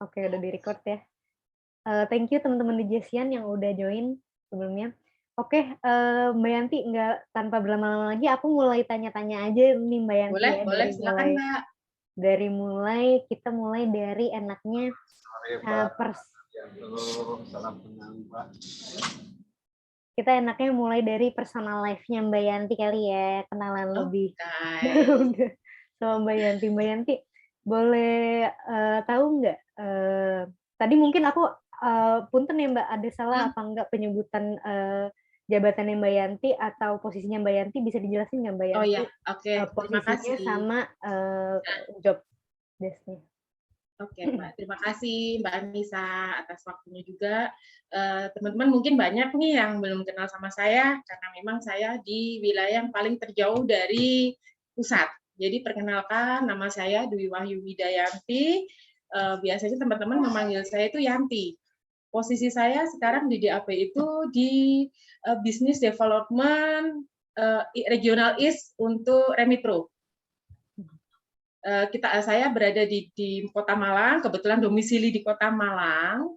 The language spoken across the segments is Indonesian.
Oke, udah di-record ya. Thank you teman-teman di Jesian yang udah join sebelumnya. Oke, Mbak Yanti, nggak tanpa berlama-lama lagi, aku mulai tanya-tanya aja nih Mbak Yanti Boleh, ya, boleh, silakan Mbak. kita mulai dari enaknya kita enaknya mulai dari personal life-nya Mbak Yanti kali ya, kenalan lebih dalam Oke. sama Mbak Yanti. Mbak Yanti, boleh tahu nggak? Tadi mungkin aku punten ya Mbak, ada salah apa enggak penyebutan jabatannya Mbak Yanti atau posisinya Mbak Yanti, bisa dijelasin nggak Mbak Oh Yanti ya, oke. Terima posisinya kasih. sama job desk-nya? Oke Mbak, terima kasih Mbak Anissa atas waktunya juga. Teman-teman mungkin banyak nih yang belum kenal sama saya, karena memang saya di wilayah yang paling terjauh dari pusat. Jadi perkenalkan, nama saya Dwi Wahyu Widayanti. Biasanya teman-teman memanggil saya itu Yanti. Posisi saya sekarang di DAP itu di Business Development Regional East untuk Remitro. Saya berada di Kota Malang, kebetulan domisili di Kota Malang,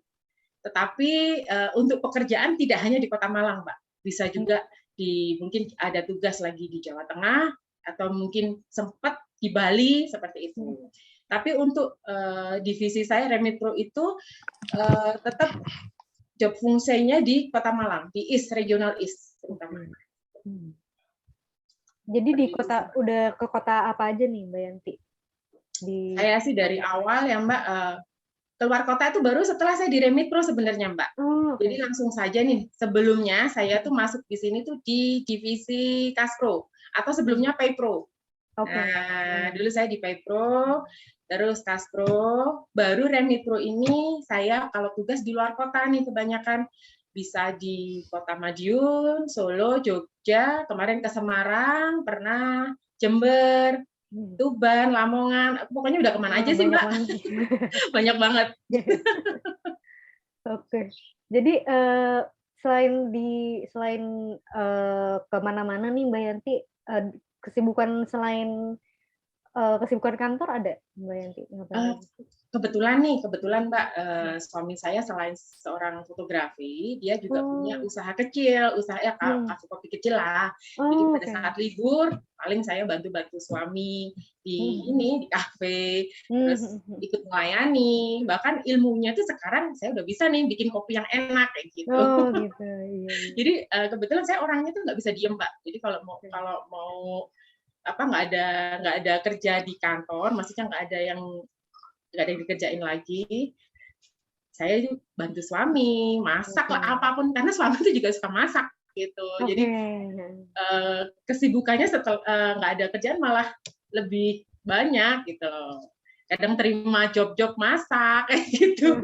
tetapi untuk pekerjaan tidak hanya di Kota Malang, Mbak. Bisa juga mungkin ada tugas lagi di Jawa Tengah, atau mungkin sempat di Bali, seperti itu. Tapi untuk divisi saya, Remitro itu tetap job fungsinya di Kota Malang, di East, Regional East terutama. Jadi udah ke kota apa aja nih Mbak Yanti? Saya sih dari awal ya Mbak, keluar kota itu baru setelah saya di Remitro sebenarnya Mbak. Jadi langsung saja nih, sebelumnya saya tuh masuk di sini tuh di divisi Kaspro, atau sebelumnya Paypro. Nah, dulu saya di Paypro, terus Kaspro, baru Remitro ini saya kalau tugas di luar kota nih kebanyakan, bisa di Kota Madiun, Solo, Jogja, kemarin ke Semarang, pernah Jember, Tuban, Lamongan, pokoknya udah kemana aja sih Mbak? Banyak banget. Oke, jadi selain kemana-mana nih Mbak Yanti, kesibukan kesibukan kantor ada Mbak Yanti? Kebetulan Mbak, suami saya selain seorang fotografi, dia juga punya usaha kecil, usahanya kafe kopi kecil lah. Jadi pada saat libur, paling saya bantu-bantu suami di kafe, terus ikut melayani. Bahkan ilmunya tuh sekarang saya udah bisa nih bikin kopi yang enak kayak gitu. Oh gitu. Iya. Jadi kebetulan saya orangnya tuh nggak bisa diem Mbak. Jadi kalau mau nggak ada kerja di kantor, maksudnya nggak ada yang dikerjain lagi, saya bantu suami masak lah apapun, karena suami itu juga suka masak gitu. Jadi kesibukannya setelah nggak ada kerjaan malah lebih banyak gitu loh. Kadang terima job-job masak kayak gitu.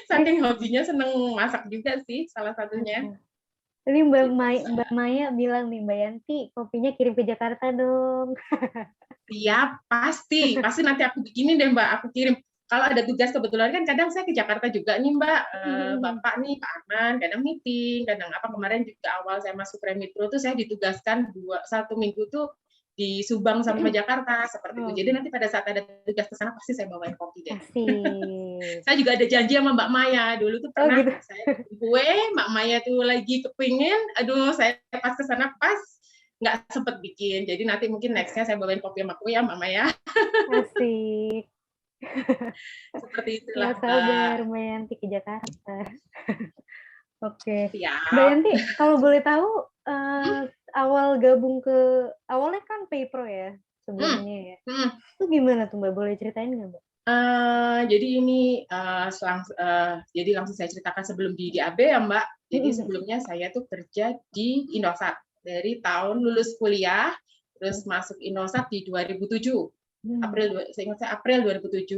Saking hobinya seneng masak juga sih salah satunya. Tadi Mbak Maya bilang nih, Mbak Yanti kopinya kirim ke Jakarta dong. Siap, pasti nanti aku bikinin deh Mbak, aku kirim. Kalau ada tugas kebetulan kan kadang saya ke Jakarta juga nih Mbak, Bapak nih Pak Arman, kadang meeting, kadang apa, kemarin juga awal saya masuk Remitro tuh saya ditugaskan 1 minggu tuh di Subang sama Jakarta seperti itu. Jadi nanti pada saat ada tugas ke sana pasti saya bawain kopi deh. Saya juga ada janji sama Mbak Maya, dulu tuh pernah saya bikin kue, Mbak Maya tuh lagi kepingin, aduh saya pas ke sana pas nggak sempet bikin. Jadi nanti mungkin next-nya saya bawain kopi sama kue ya Mbak Maya. Asik. Seperti itulah Mbak. Sabar Mbak Yanti ke Jakarta. Oke. Siap. Mbak Yanti, kalau boleh tahu awalnya kan Paypro ya sebelumnya ya. Itu gimana tuh Mbak? Boleh ceritain nggak Mbak? Jadi ini jadi langsung saya ceritakan sebelum di DAB ya Mbak. Jadi sebelumnya saya tuh kerja di Indosat dari tahun lulus kuliah, terus masuk Indosat di 2007. Saya ingat saya April 2007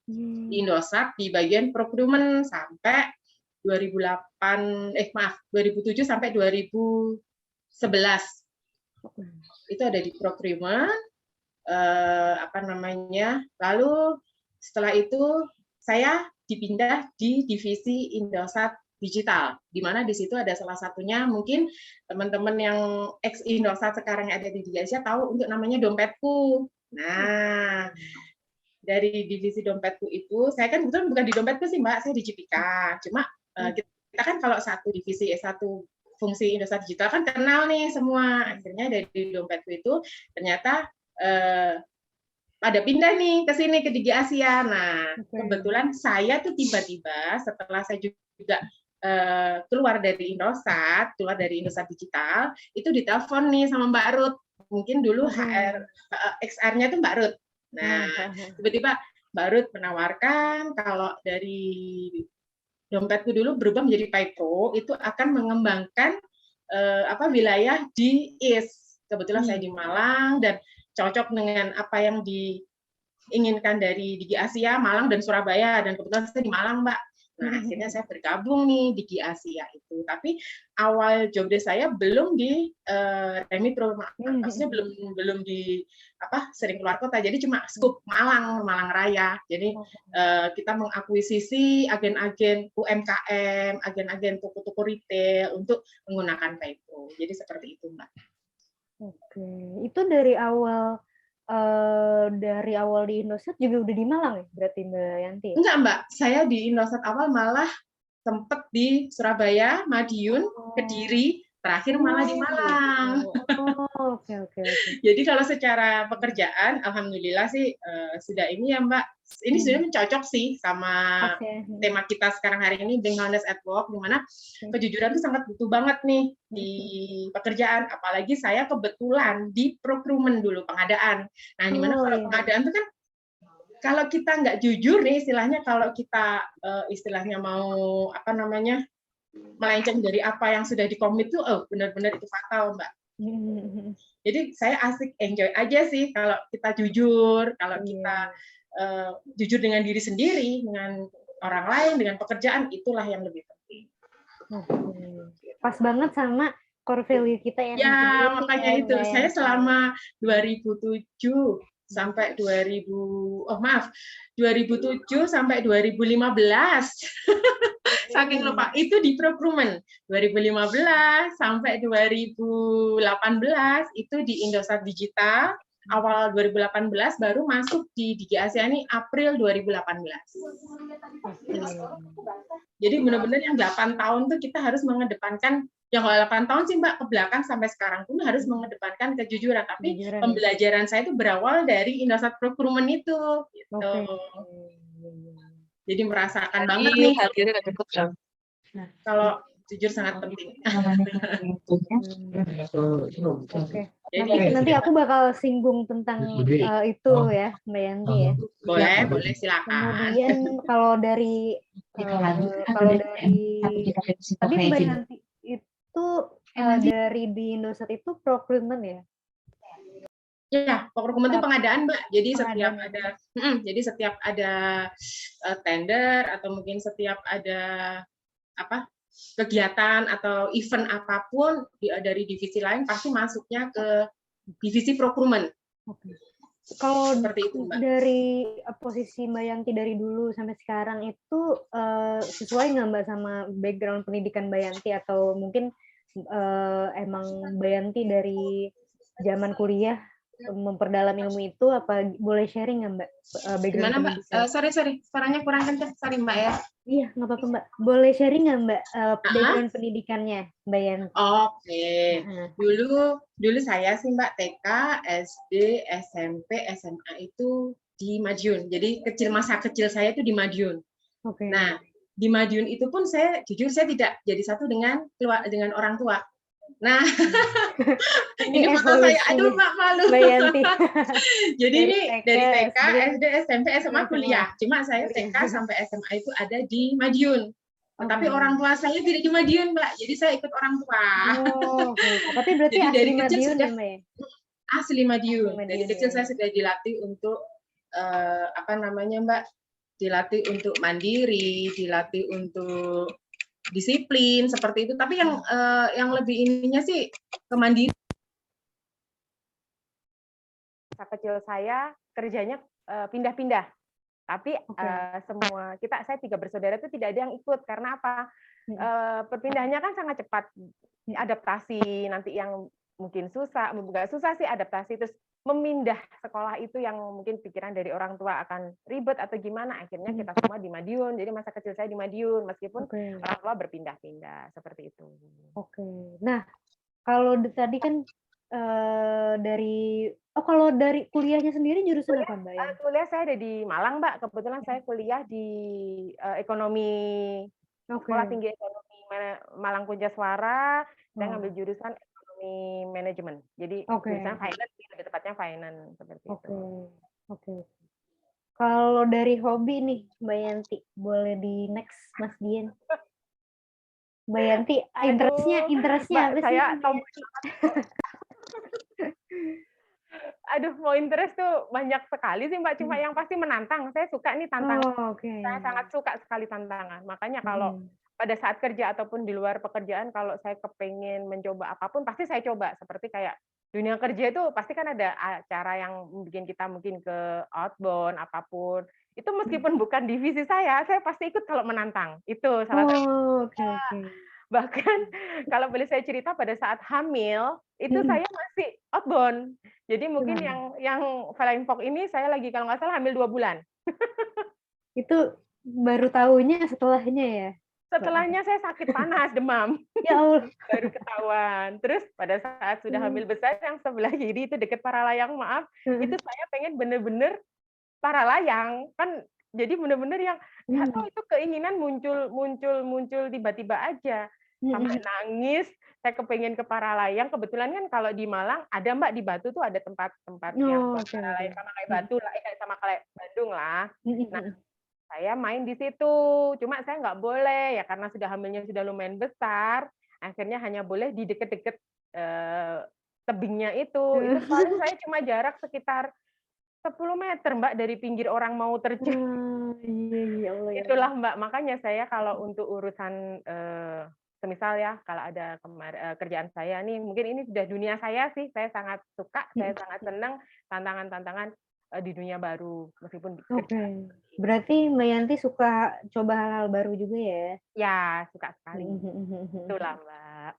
di Indosat di bagian procurement sampai 2007 sampai 2011. Itu ada di procurement, lalu setelah itu saya dipindah di divisi Indosat Digital, di mana di situ ada salah satunya mungkin teman-teman yang ex Indosat sekarang yang ada di Indonesia tahu untuk namanya Dompetku. Nah, dari divisi dompetku itu, saya kan kebetulan bukan di dompetku sih Mbak, saya di Cipika. Cuma kita kan kalau satu divisi, satu fungsi Indosat Digital kan kenal nih semua. Akhirnya dari dompetku itu ternyata pada pindah nih ke sini ke Digi Asia. Nah, kebetulan saya tuh tiba-tiba setelah saya juga keluar dari Indosat Digital, itu ditelepon nih sama Mbak Ruth. Mungkin dulu XR-nya tuh Mbak Ruth. Nah, tiba-tiba Mbak Ruth menawarkan kalau dari dompetku dulu berubah menjadi Paypro, itu akan mengembangkan wilayah di East. Kebetulan saya di Malang dan cocok dengan apa yang diinginkan dari Digi Asia, Malang dan Surabaya, dan kebetulan saya di Malang, Mbak. Nah, akhirnya saya bergabung nih di Digi Asia itu. Tapi awal job desk saya belum di Remipro, maksudnya belum di sering keluar kota. Jadi cuma skup Malang Raya. Jadi kita mengakuisisi agen-agen UMKM, agen-agen toko-toko retail untuk menggunakan Paypro. Jadi seperti itu, Mbak. Oke, itu dari awal di Indosat juga udah di Malang ya, berarti Mbak Yanti? Enggak, Mbak. Saya di Indosat awal malah sempet di Surabaya, Madiun, Kediri, terakhir malah di Malang. Oke. Jadi kalau secara pekerjaan, alhamdulillah sih sudah ini ya Mbak. Ini sudah mencocok sih sama tema kita sekarang hari ini, Being Honest at Work, di mana kejujuran itu sangat butuh banget nih di pekerjaan. Apalagi saya kebetulan di procurement dulu, pengadaan. Nah, di mana kalau pengadaan itu kan kalau kita nggak jujur nih istilahnya, kalau kita istilahnya mau melenceng dari apa yang sudah dikomit tuh, benar-benar itu fatal, Mbak. Jadi saya asik enjoy aja sih kalau kita jujur, kalau kita jujur dengan diri sendiri, dengan orang lain, dengan pekerjaan, itulah yang lebih penting. Pas banget sama core value kita yang makanya itu. Saya selama 2007 sampai 2007 sampai 2015 saking lupa itu di procurement, 2015 sampai 2018 itu di Indosat Digital, awal 2018 baru masuk di Digi Asia ini April 2018. Jadi benar-benar yang 8 tahun tuh kita harus mengedepankan, yang 8 tahun sih Mbak, ke belakang sampai sekarang pun harus mengedepankan kejujuran. Tapi pembelajaran saya itu berawal dari Indosat Procurement itu. Gitu. Jadi merasakan banget nih. Nah, kalau jujur sangat penting. Nanti aku bakal singgung tentang itu ya, Mbak Yanti ya. Boleh silakan. Kemudian kalau dari tadi Mbak Yanti itu dari di Indosat itu procurement ya? Ya, procurement itu pengadaan, Mbak. Jadi setiap ada tender atau mungkin setiap ada kegiatan atau event apapun dari divisi lain pasti masuknya ke divisi procurement. Kalau seperti itu, Mbak, dari posisi Mbak Yanti dari dulu sampai sekarang itu sesuai nggak Mbak sama background pendidikan Mbak Yanti, atau mungkin emang Mbak Yanti dari zaman kuliah memperdalam ilmu itu, apa boleh sharing nggak Mbak background Mbak? Sorry, suaranya kurang kencang, sorry Mbak ya. Iya, nggak apa-apa Mbak. Boleh sharing nggak Mbak background pendidikannya Mbak Yanti? Oke. Dulu saya sih Mbak TK, SD, SMP, SMA itu di Madiun. Jadi masa kecil saya itu di Madiun. Nah, di Madiun itu pun saya jujur saya tidak jadi satu dengan orang tua. Nah, ini foto saya, aduh Mbak malu. Jadi ini dari TK, SD, SMP, SMA, kuliah. Cuma saya TK sampai SMA itu ada di Madiun. Tapi orang tua saya tidak di Madiun, Mbak. Jadi saya ikut orang tua. Tapi berarti jadi dari Madiun kecil sudah ya, Mbak? Asli Madiun. Dari kecil saya sudah dilatih untuk Mbak? Dilatih untuk mandiri, dilatih untuk disiplin seperti itu. Tapi yang lebih ininya sih kemandirian. Masa kecil saya kerjanya pindah-pindah, tapi semua saya 3 bersaudara itu tidak ada yang ikut. Karena apa? Perpindahannya kan sangat cepat, adaptasi nanti yang mungkin susah, nggak susah sih adaptasi, terus memindah sekolah itu yang mungkin pikiran dari orang tua akan ribet atau gimana, akhirnya kita semua di Madiun. Jadi masa kecil saya di Madiun, meskipun orang tua berpindah-pindah seperti itu. Oke. Nah, kalau tadi kan kalau dari kuliahnya sendiri jurusan apa, Mbak? Kuliah saya ada di Malang, Mbak. Kebetulan saya kuliah di ekonomi, Sekolah Tinggi Ekonomi Malang Puncaswara. Saya ngambil jurusan ekonomi manajemen. Jadi jurusan finance, lebih tepatnya finance seperti itu. Oke. Kalau dari hobi nih, Mbak Yanti, boleh di next, Mas Dian. Mbak Yanti, interestnya apa sih? Saya aduh, mau interest tuh banyak sekali sih, Mbak. Cuma yang pasti menantang. Saya suka nih tantangan. Saya sangat suka sekali tantangan. Makanya kalau pada saat kerja ataupun di luar pekerjaan, kalau saya kepengen mencoba apapun, pasti saya coba. Seperti kayak dunia kerja itu pasti kan ada acara yang bikin kita mungkin ke outbound, apapun. Itu meskipun bukan divisi saya pasti ikut kalau menantang. Itu salah satu. Bahkan kalau boleh saya cerita, pada saat hamil, itu saya masih outbound. Jadi mungkin yang flying fox ini saya lagi kalau nggak salah hamil 2 bulan. Itu baru tahunya setelahnya ya? Setelahnya saya sakit panas, demam. Ya Allah. Baru ketahuan. Terus pada saat sudah hamil besar, yang sebelah kiri itu dekat Paralayang, maaf, itu saya pengen bener-bener Paralayang. Kan jadi bener-bener yang atau itu keinginan muncul tiba-tiba aja. Sampai nangis, saya kepengen ke Paralayang. Kebetulan kan kalau di Malang ada, Mbak, di Batu tuh ada tempat-tempat yang Paralayang sama kayak Batu lah, sama kayak Bandung lah. Nah, saya main di situ, cuma saya nggak boleh ya karena sudah hamilnya sudah lumayan besar. Akhirnya hanya boleh di deket-deket tebingnya itu. Itu paling saya cuma jarak sekitar 10 meter, Mbak, dari pinggir orang mau terjun. Itulah, Mbak, makanya saya kalau untuk urusan semisal ya, kalau ada kerjaan saya nih, mungkin ini sudah dunia saya sih, saya sangat suka, saya sangat senang tantangan-tantangan di dunia baru, meskipun Berarti Mbak Yanti suka coba hal-hal baru juga ya? Ya, suka sekali. Itulah, Mbak.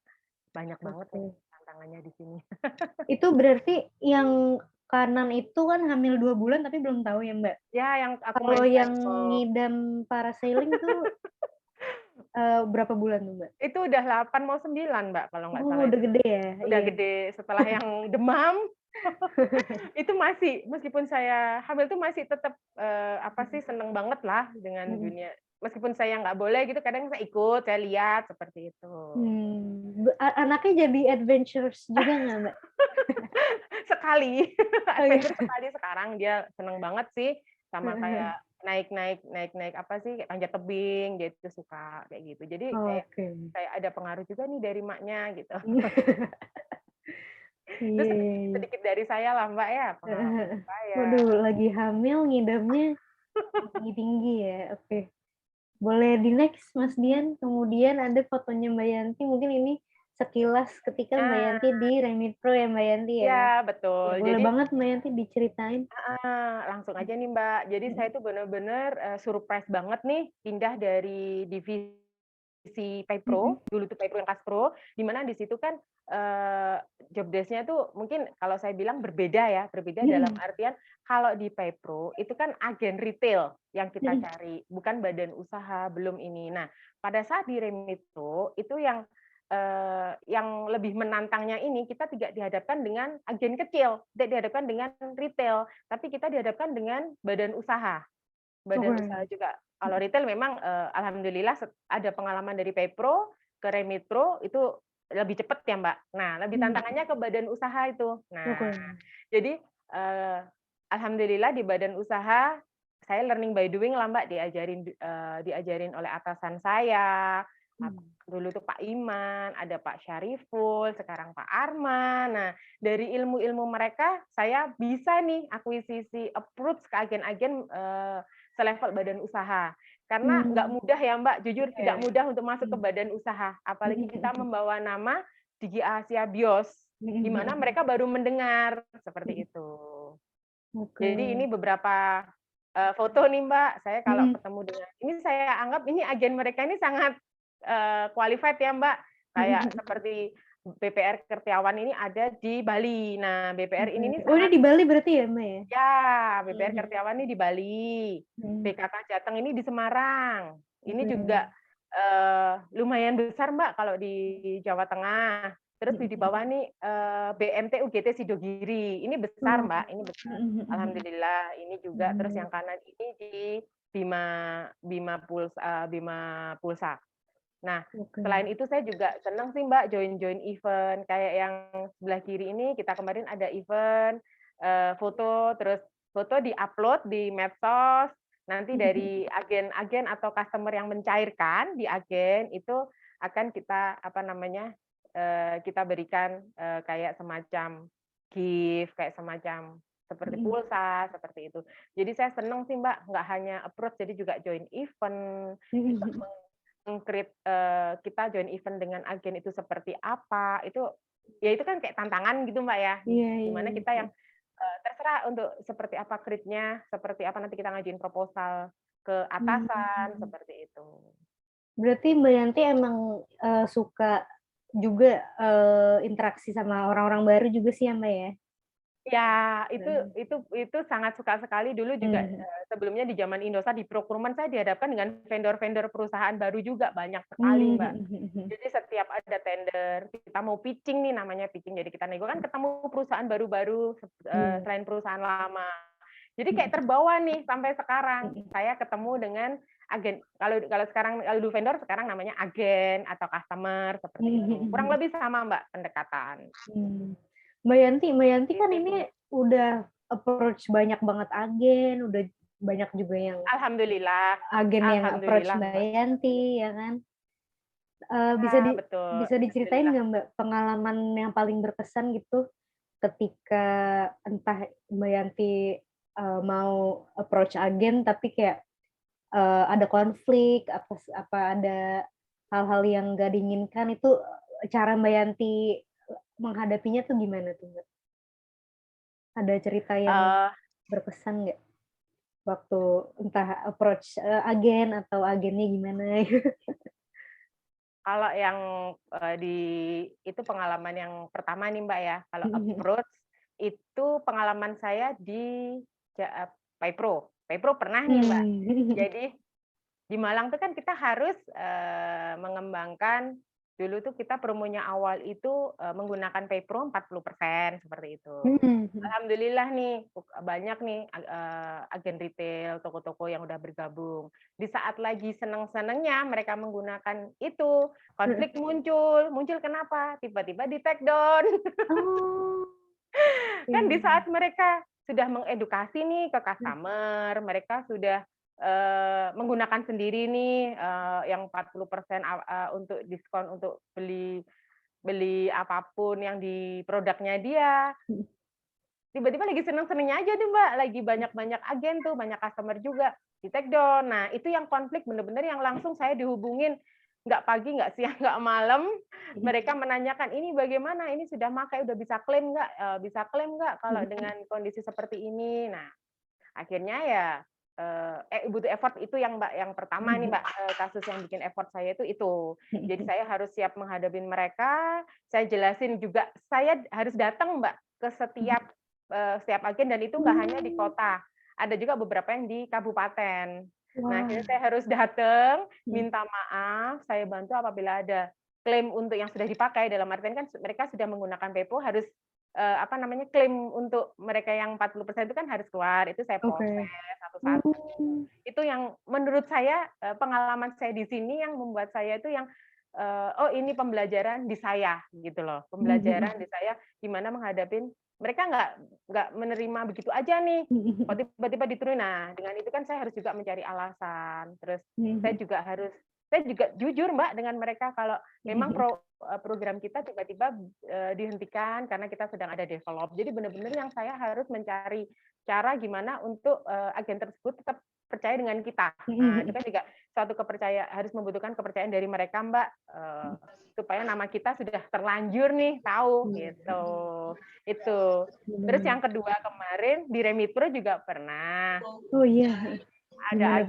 Banyak banget tantangannya di sini. Itu berarti yang kanan itu kan hamil 2 bulan tapi belum tahu ya, Mbak? Ya, yang aku kalau yang ngidam parasailing tuh berapa bulan tuh, Mbak? Itu udah 8 mau 9, Mbak, kalau nggak salah. Udah gede ya? Udah gede. Setelah yang demam, itu masih, meskipun saya hamil tuh masih tetap seneng banget lah dengan dunia. Meskipun saya nggak boleh gitu, kadang saya ikut, saya lihat seperti itu. Anaknya jadi adventurous juga nggak, Mbak? Sekali sekarang dia seneng banget sih sama kayak naik apa sih, kayak panjat tebing, dia itu suka kayak gitu. Jadi kayak ada pengaruh juga nih dari maknya gitu. Terus sedikit dari saya lah, Mbak, ya, pengalaman saya. Waduh, lagi hamil ngidamnya tinggi-tinggi ya. Oke. Boleh di next, Mas Dian. Kemudian ada fotonya Mbak Yanti. Mungkin ini sekilas ketika Mbak Yanti di Remit Pro ya, Mbak Yanti ya? Iya, betul. Boleh banget Mbak Yanti diceritain. Langsung aja nih, Mbak. Jadi saya tuh bener-bener surprise banget nih pindah dari divisi Paypro, dulu tuh Paypro yang Kaspro, di mana di situ kan job desk-nya tuh mungkin kalau saya bilang berbeda ya, dalam artian kalau di Paypro itu kan agen retail yang kita cari, bukan badan usaha, belum ini. Nah, pada saat di Remitro itu yang lebih menantangnya ini, kita tidak dihadapkan dengan agen kecil, tidak dihadapkan dengan retail, tapi kita dihadapkan dengan badan usaha. Badan usaha juga. Kalau retail memang alhamdulillah ada pengalaman dari Paypro ke Remitro itu lebih cepat ya, Mbak. Nah, lebih tantangannya ke badan usaha itu. Nah, jadi alhamdulillah di badan usaha saya learning by doing lah, Mbak, diajarin oleh atasan saya. Dulu tuh Pak Iman, ada Pak Syariful, sekarang Pak Arman. Nah, dari ilmu-ilmu mereka saya bisa nih akuisisi approach ke agen-agen selevel badan usaha. Karena nggak mudah ya, Mbak, jujur tidak mudah untuk masuk ke badan usaha. Apalagi kita membawa nama Digi Asia Bios, di mana mereka baru mendengar seperti itu. Jadi ini beberapa foto nih, Mbak. Saya kalau ketemu dengan ini, saya anggap ini agen mereka ini sangat qualified ya, Mbak. Kayak seperti BPR Kertiawan ini ada di Bali. Nah, BPR ini Oh, ini sangat di Bali berarti ya, Mbak ya? ya, BPR Kertiawan ini di Bali. BKK Jateng ini di Semarang. Ini juga lumayan besar, Mbak, kalau di Jawa Tengah. Terus di bawah nih BMT UGT Sidogiri. Ini besar, Mbak. Ini besar. Alhamdulillah. Ini juga. Terus yang kanan ini di Bima Pulsa. Nah, selain itu saya juga senang sih Mbak join event kayak yang sebelah kiri ini. Kita kemarin ada event foto, terus foto di-upload di medsos. Nanti dari agen-agen atau customer yang mencairkan di agen itu akan kita kita berikan kayak semacam gift, kayak semacam seperti pulsa, seperti itu. Jadi saya senang sih Mbak, nggak hanya approach, jadi juga join event, juga kita join event dengan agen itu seperti apa, itu ya itu kan kayak tantangan gitu Mbak ya, gimana kita yang terserah untuk seperti apa create-nya, seperti apa nanti kita ngajuin proposal ke atasan, seperti itu. Berarti Mbak Yanti emang suka juga interaksi sama orang-orang baru juga sih ya Mbak ya? Ya, itu sangat suka sekali. Dulu juga sebelumnya di zaman Indosat di procurement saya dihadapkan dengan vendor-vendor perusahaan baru juga banyak sekali, Mbak. Jadi setiap ada tender, kita mau pitching nih, namanya pitching. Jadi kita nego kan ketemu perusahaan baru-baru selain perusahaan lama. Jadi kayak terbawa nih sampai sekarang. Saya ketemu dengan agen. Kalau sekarang kalau dulu vendor, sekarang namanya agen atau customer seperti itu. Kurang lebih sama, Mbak, pendekatan. Mbak Yanti kan ini udah approach banyak banget agen, udah banyak juga yang alhamdulillah agen yang approach Mbak Yanti, ya kan? Bisa diceritain nggak Mbak pengalaman yang paling berkesan gitu ketika entah Mbak Yanti mau approach agen tapi kayak ada konflik apa ada hal-hal yang nggak diinginkan, itu cara Mbak Yanti menghadapinya tuh gimana tuh Mbak? Ada cerita yang berkesan nggak waktu entah approach agen atau agennya gimana? Kalau yang itu pengalaman yang pertama nih Mbak ya, kalau approach itu pengalaman saya di Paypro pernah nih Mbak. Jadi di Malang tuh kan kita harus mengembangkan, dulu tuh kita promonya awal itu menggunakan Paypro 40% seperti itu. Alhamdulillah nih banyak nih agen retail, toko-toko yang udah bergabung. Di saat lagi seneng-senengnya mereka menggunakan itu, konflik muncul kenapa? Tiba-tiba di take down. Kan di saat mereka sudah mengedukasi nih ke customer, mereka sudah menggunakan sendiri nih yang 40% untuk diskon untuk beli apapun yang di produknya dia. Tiba-tiba lagi seneng-senengnya aja tuh Mbak, lagi banyak-banyak agen tuh, banyak customer juga di take down. Nah, itu yang konflik bener-bener yang langsung saya dihubungin, nggak pagi, nggak siang, nggak malam. Mereka menanyakan, ini bagaimana, ini sudah pakai, udah bisa klaim nggak kalau dengan kondisi seperti ini. Nah, akhirnya ya butuh effort, itu yang Mbak, yang pertama nih Mbak, kasus yang bikin effort saya itu. Jadi saya harus siap menghadapi mereka, saya jelasin juga, saya harus datang Mbak ke setiap agen, dan itu nggak hanya di kota, ada juga beberapa yang di kabupaten. Nah, akhirnya saya harus datang, minta maaf, saya bantu apabila ada klaim untuk yang sudah dipakai, dalam artian kan mereka sudah menggunakan Paypro, harus klaim untuk mereka yang 40% itu kan harus keluar, itu saya proses satu-satu. Itu yang menurut saya pengalaman saya di sini yang membuat saya itu yang oh ini pembelajaran di saya gitu loh, pembelajaran di saya gimana menghadapi mereka nggak menerima begitu aja nih, kok tiba-tiba diturunin. Nah, dengan itu kan saya harus juga mencari alasan, terus saya juga jujur Mbak dengan mereka kalau memang program kita tiba-tiba dihentikan karena kita sedang ada develop. Jadi benar-benar yang saya harus mencari cara gimana untuk agen tersebut tetap percaya dengan kita. Nah, itu kan juga suatu kepercayaan, harus membutuhkan kepercayaan dari mereka Mbak, supaya nama kita sudah terlanjur nih tahu gitu. Itu. Terus yang kedua kemarin di Remitro juga pernah. Oh iya. Ada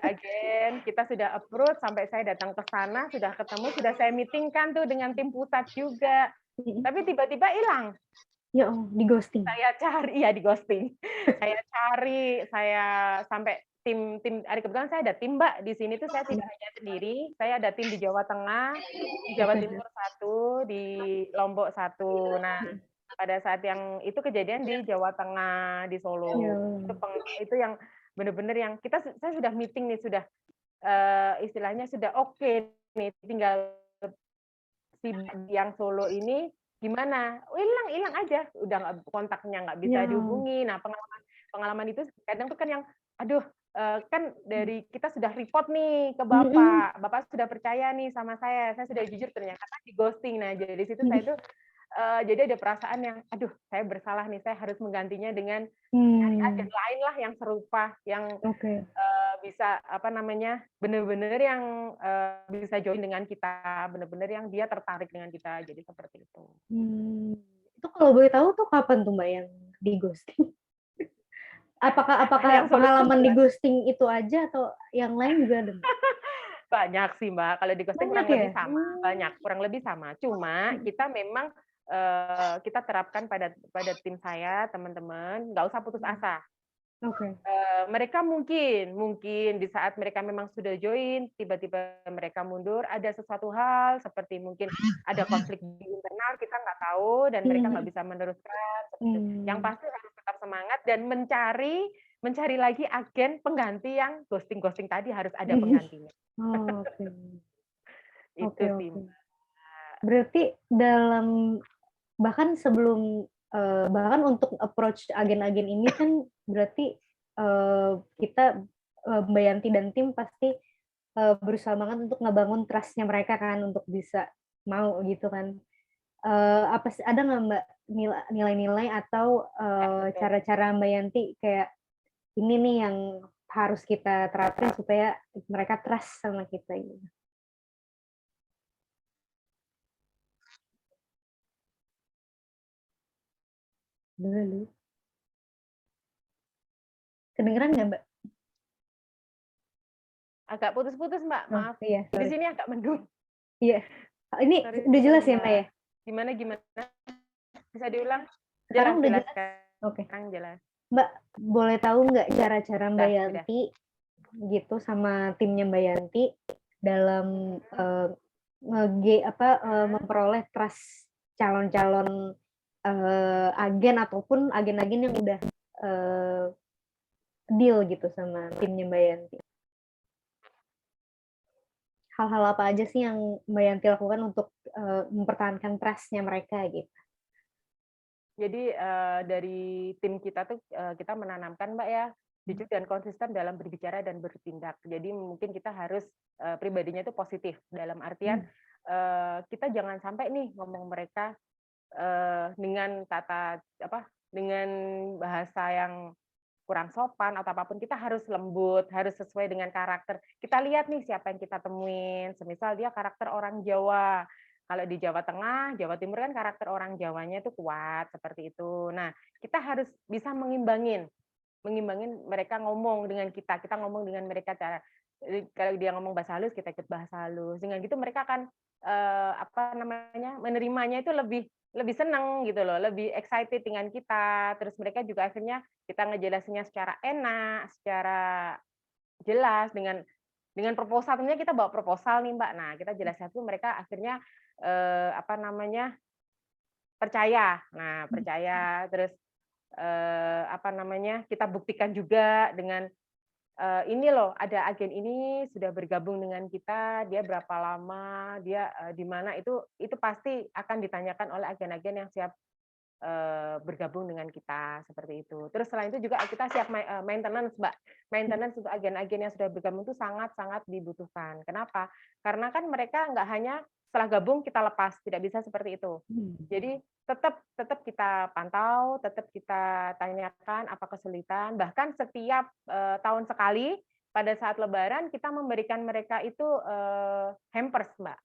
agen kan, kita sudah approach sampai saya datang ke sana, sudah ketemu, sudah saya meetingkan tuh dengan tim pusat juga. Tapi tiba-tiba hilang. Ya, di ghosting. Saya cari, di ghosting. Saya cari, saya sampai tim kebetulan saya ada tim Mbak di sini tuh, saya tidak hanya sendiri, saya ada tim di Jawa Tengah, di Jawa Timur 1, di Lombok 1. Nah, pada saat yang itu kejadian di Jawa Tengah, di Solo. Itu yang benar-benar yang saya sudah meeting nih, sudah istilahnya sudah oke nih, tinggal si yang Solo ini gimana? Hilang aja, udah kontaknya nggak bisa dihubungi. Nah, pengalaman itu kadang tuh kan yang, aduh, kan dari kita sudah report nih ke Bapak sudah percaya nih sama saya sudah jujur, ternyata di ghosting. Nah, jadi di situ saya tuh jadi ada perasaan yang, aduh, saya bersalah nih, saya harus menggantinya dengan cari agen lain lah yang serupa, yang bisa benar-benar yang bisa join dengan kita, benar-benar yang dia tertarik dengan kita, jadi seperti itu. Itu kalau boleh tahu tuh kapan tuh Mbak yang di ghosting? Apakah Yang pengalaman di ghosting itu aja atau yang lain juga ada? Banyak sih Mbak, kalau di ghosting kurang lebih sama, banyak, kurang lebih sama. Cuma kita memang kita terapkan pada tim saya, teman-teman, nggak usah putus asa. Mereka mungkin di saat mereka memang sudah join, tiba-tiba mereka mundur, ada sesuatu hal seperti mungkin ada konflik di internal, kita nggak tahu, dan mereka nggak bisa meneruskan. Yang pasti harus tetap semangat dan mencari lagi agen pengganti yang ghosting tadi, harus ada penggantinya. Itu sih. Berarti bahkan sebelum bahkan untuk approach agen-agen ini kan berarti kita Mbak Yanti dan tim pasti berusaha banget untuk ngebangun trust-nya mereka kan, untuk bisa mau gitu kan. Ada nggak Mbak nilai-nilai atau cara-cara Mbak Yanti kayak ini nih yang harus kita terapkan supaya mereka trust sama kita gitu? Dulu. Kedengeran nggak Mbak? Agak putus-putus Mbak, maaf. Iya, di sini agak mendung. Iya. Ini udah jelas ya Mbak ya? Gimana? Bisa diulang? Sekarang udah jelas. Oke. Sekarang jelas. Mbak, boleh tahu nggak cara-cara Mbak Yanti gitu sama timnya Mbak Yanti dalam memperoleh trust calon-calon agen ataupun agen-agen yang udah deal gitu sama timnya Mbak Yanti? Hal-hal apa aja sih yang Mbak Yanti lakukan untuk mempertahankan trust-nya mereka gitu? Jadi dari tim kita tuh kita menanamkan Mbak ya, jujur dan konsisten dalam berbicara dan bertindak. Jadi mungkin kita harus pribadinya itu positif, dalam artian kita jangan sampai nih ngomong mereka dengan dengan bahasa yang kurang sopan atau apapun. Kita harus lembut, harus sesuai dengan karakter. Kita lihat nih siapa yang kita temuin. Semisal dia karakter orang Jawa. Kalau di Jawa Tengah, Jawa Timur kan karakter orang Jawanya itu kuat seperti itu. Nah, kita harus bisa mengimbangin mereka ngomong dengan kita ngomong dengan mereka kalau dia ngomong bahasa halus, kita ikut bahasa halus. Dengan gitu mereka akan menerimanya itu lebih senang gitu loh, lebih excited dengan kita. Terus mereka juga akhirnya kita ngejelasinnya secara enak, secara jelas dengan proposal. Tentunya kita bawa proposal nih Mbak. Nah, kita jelaskan itu mereka akhirnya percaya. Nah, percaya terus kita buktikan juga dengan ini loh, ada agen ini sudah bergabung dengan kita, dia berapa lama, dia di mana, itu pasti akan ditanyakan oleh agen-agen yang siap bergabung dengan kita, seperti itu. Terus selain itu juga kita siap maintenance, Mbak. Maintenance untuk agen-agen yang sudah bergabung itu sangat-sangat dibutuhkan. Kenapa? Karena kan mereka nggak hanya setelah gabung kita lepas, tidak bisa seperti itu. Jadi tetap kita pantau, tetap kita tanyakan apa kesulitan, bahkan setiap tahun sekali pada saat Lebaran kita memberikan mereka itu hampers, Mbak.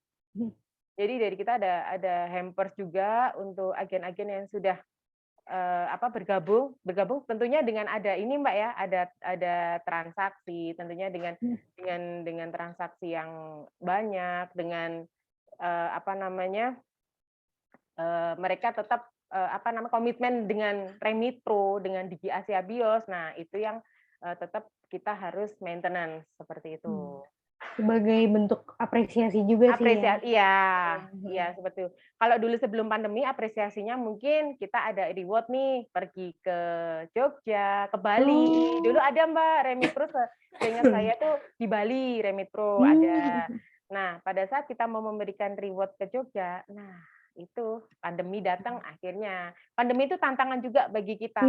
Jadi dari kita ada hampers juga untuk agen-agen yang sudah bergabung tentunya dengan ada ini Mbak ya, ada transaksi tentunya dengan transaksi yang banyak, dengan apa namanya, mereka tetap komitmen dengan Remit Pro, dengan Digi Asia Bios. Nah, itu yang tetap kita harus maintenance seperti itu. Sebagai bentuk apresiasi juga sih ya. Iya, iya seperti itu. Kalau dulu sebelum pandemi apresiasinya mungkin kita ada reward nih, pergi ke Jogja, ke Bali. Dulu ada Mbak Remit Pro, seingat saya tuh di Bali Remit Pro ada. Nah, pada saat kita mau memberikan reward ke Jogja, nah itu pandemi datang akhirnya. Pandemi itu tantangan juga bagi kita.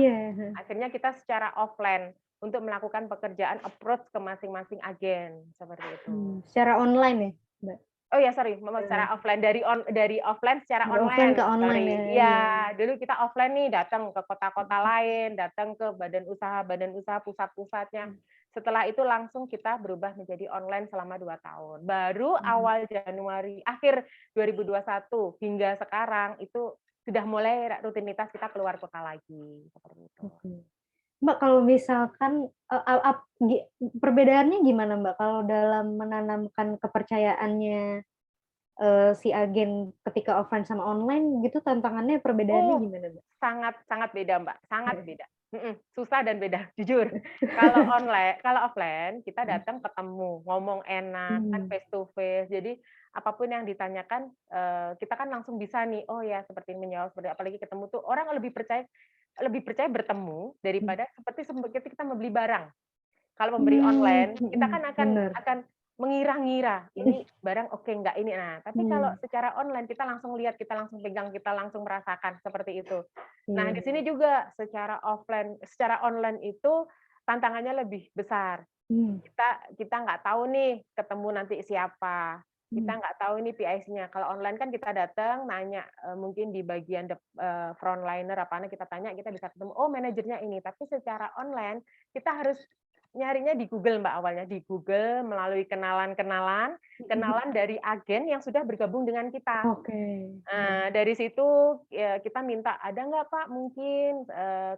Akhirnya kita secara offline untuk melakukan pekerjaan approach ke masing-masing agen seperti itu. Secara online ya, Mbak? Oh ya, sorry, secara offline dari offline secara online. Offline ke online ya. Iya, dulu kita offline nih, datang ke kota-kota lain, datang ke badan usaha pusat-pusatnya. Setelah itu langsung kita berubah menjadi online selama 2 tahun. Baru awal Januari, akhir 2021 hingga sekarang itu sudah mulai rutinitas kita keluar kota lagi seperti itu. Mbak, kalau misalkan perbedaannya gimana Mbak kalau dalam menanamkan kepercayaannya si agen ketika offline sama online gitu, tantangannya perbedaannya gimana Mbak? Sangat beda Mbak, sangat beda. Susah dan beda, jujur. Kalau offline kita datang ketemu, ngomong enak, kan face to face. Jadi apapun yang ditanyakan kita kan langsung bisa nih, oh ya seperti menjawab, apalagi ketemu tuh orang lebih percaya bertemu daripada seperti kita membeli barang. Kalau membeli online, kita kan akan mengira-ngira ini barang oke nggak ini. Nah, tapi kalau secara online kita langsung lihat, kita langsung pegang, kita langsung merasakan seperti itu. Nah, di sini juga secara online itu tantangannya lebih besar. Kita nggak tahu nih ketemu nanti siapa. Kita nggak tahu ini PIC-nya. Kalau online kan kita datang nanya mungkin di bagian frontliner kita tanya, kita bisa ketemu oh manajernya ini. Tapi secara online kita harus nyarinya di Google Mbak, awalnya di Google melalui kenalan dari agen yang sudah bergabung dengan kita. Nah, dari situ ya, kita minta ada nggak Pak mungkin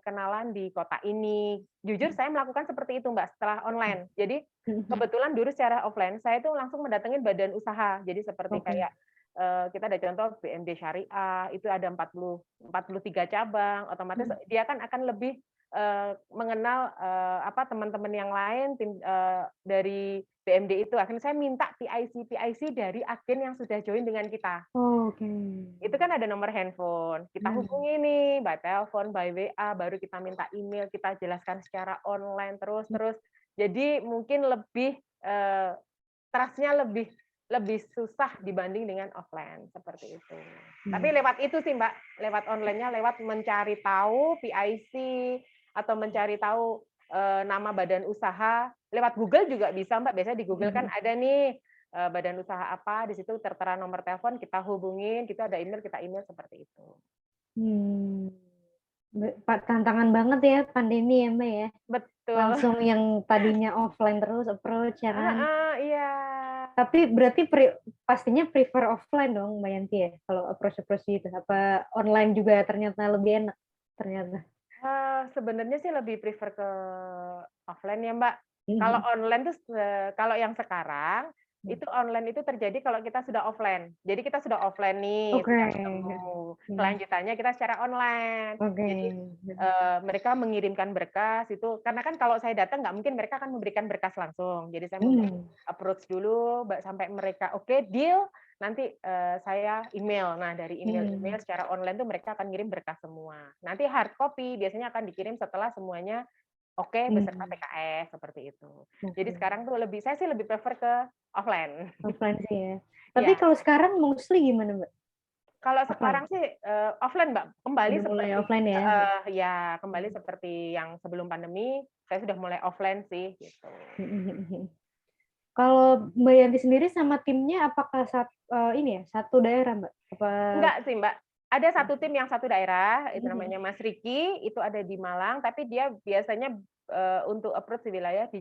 kenalan di kota ini. Jujur saya melakukan seperti itu Mbak setelah online. Jadi kebetulan dulu secara offline saya itu langsung mendatengin badan usaha. Jadi seperti kayak kita ada contoh BMD Syariah itu ada 43 cabang, otomatis dia kan akan lebih mengenal teman-teman yang lain dari BMD itu. Akhirnya saya minta PIC dari agen yang sudah join dengan kita. Itu kan ada nomor handphone. Kita hubungi nih, by telepon, by WA, baru kita minta email, kita jelaskan secara online terus. Jadi mungkin lebih trust-nya lebih susah dibanding dengan offline seperti itu. Tapi lewat itu sih Mbak, lewat online-nya, lewat mencari tahu PIC atau mencari tahu nama badan usaha lewat Google juga bisa Mbak. Biasanya di Google kan ada nih badan usaha apa, di situ tertera nomor telepon, kita hubungin, kita ada email, kita email seperti itu. Tantangan banget ya pandemi ya Mbak ya. Betul. Langsung yang tadinya offline terus approach ya kan. Iya. Tapi berarti pastinya prefer offline dong Mbak Yanti ya kalau approach gitu. Apa online juga ternyata lebih enak ternyata? Sebenarnya sih lebih prefer ke offline ya Mbak. Kalau online tuh kalau yang sekarang itu online itu terjadi kalau kita sudah offline. Jadi kita sudah offline nih, sudah ketemu. Kelanjutannya kita secara online. Jadi mereka mengirimkan berkas itu karena kan kalau saya datang nggak mungkin mereka akan memberikan berkas langsung. Jadi saya mungkin approach dulu sampai mereka oke, deal. Nanti saya email. Nah, dari email secara online tuh mereka akan ngirim berkas semua. Nanti hard copy biasanya akan dikirim setelah semuanya oke beserta PKS seperti itu. Jadi sekarang tuh saya sih lebih prefer ke offline. Offline sih ya. Tapi kalau sekarang mostly gimana Mbak? Kalau sekarang sih offline Mbak, kembali mulai offline ya. Ya, kembali seperti yang sebelum pandemi, saya sudah mulai offline sih gitu. Kalau Mbak Yanti sendiri sama timnya apakah satu daerah Mbak? Enggak sih Mbak. Ada satu tim yang satu daerah, itu namanya Mas Riki, itu ada di Malang, tapi dia biasanya untuk approach di wilayah di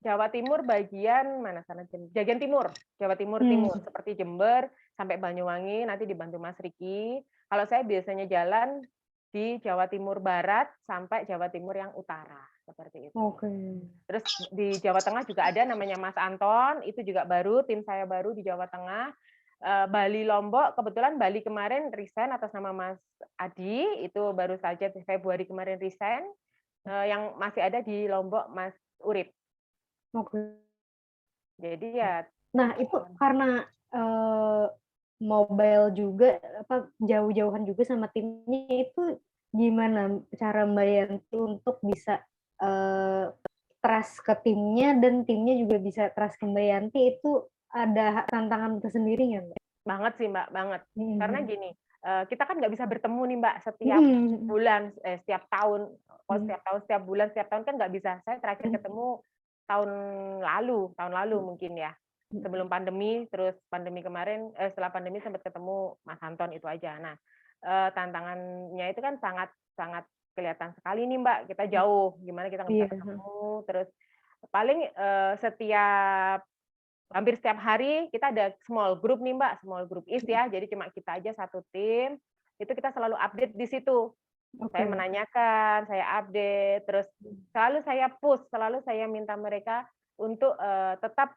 Jawa Timur bagian mana sana? Bagian timur, Jawa Timur, seperti Jember sampai Banyuwangi nanti dibantu Mas Riki. Kalau saya biasanya jalan di Jawa Timur Barat sampai Jawa Timur yang utara, seperti itu. Terus di Jawa Tengah juga ada namanya Mas Anton, itu juga baru, tim saya baru di Jawa Tengah. Bali, Lombok, kebetulan Bali kemarin resign atas nama Mas Adi, itu baru saja Februari kemarin resign. Yang masih ada di Lombok Mas Urip. Jadi ya. Nah itu karena mobile juga, apa jauh-jauhan juga sama timnya, itu gimana cara Mbak Yanti untuk bisa trust ke timnya dan timnya juga bisa trust ke Mbak Yanti? Itu ada tantangan tersendiri nggak Mbak? Banget sih Mbak, banget. Karena gini, kita kan nggak bisa bertemu nih Mbak setiap bulan, setiap tahun, setiap bulan, setiap tahun kan nggak bisa. Saya terakhir ketemu tahun lalu mungkin ya, sebelum pandemi, terus pandemi kemarin, setelah pandemi sempat ketemu Mas Anton, itu aja. Nah, tantangannya itu kan sangat kelihatan sekali nih Mbak, kita jauh, gimana kita nggak bisa ketemu, terus paling hampir setiap hari kita ada small group nih Mbak, small group is ya, jadi cuma kita aja satu tim, itu kita selalu update di situ. Saya menanyakan, saya update, terus selalu saya push, selalu saya minta mereka untuk tetap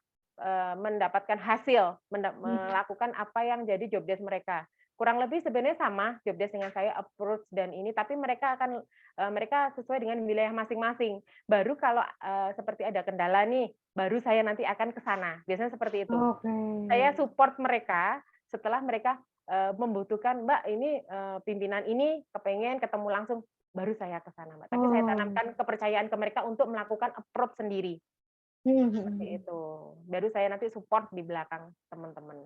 mendapatkan hasil, melakukan apa yang jadi job desk mereka. Kurang lebih sebenarnya sama job desk dengan saya, approach dan ini, tapi mereka sesuai dengan wilayah masing-masing. Baru kalau seperti ada kendala nih, baru saya nanti akan ke sana. Biasanya seperti itu. Saya support mereka setelah mereka membutuhkan, Mbak, ini pimpinan ini kepengen ketemu langsung, baru saya ke sana, Mbak. Tapi saya tanamkan kepercayaan ke mereka untuk melakukan approach sendiri. Seperti itu. Baru saya nanti support di belakang teman-teman.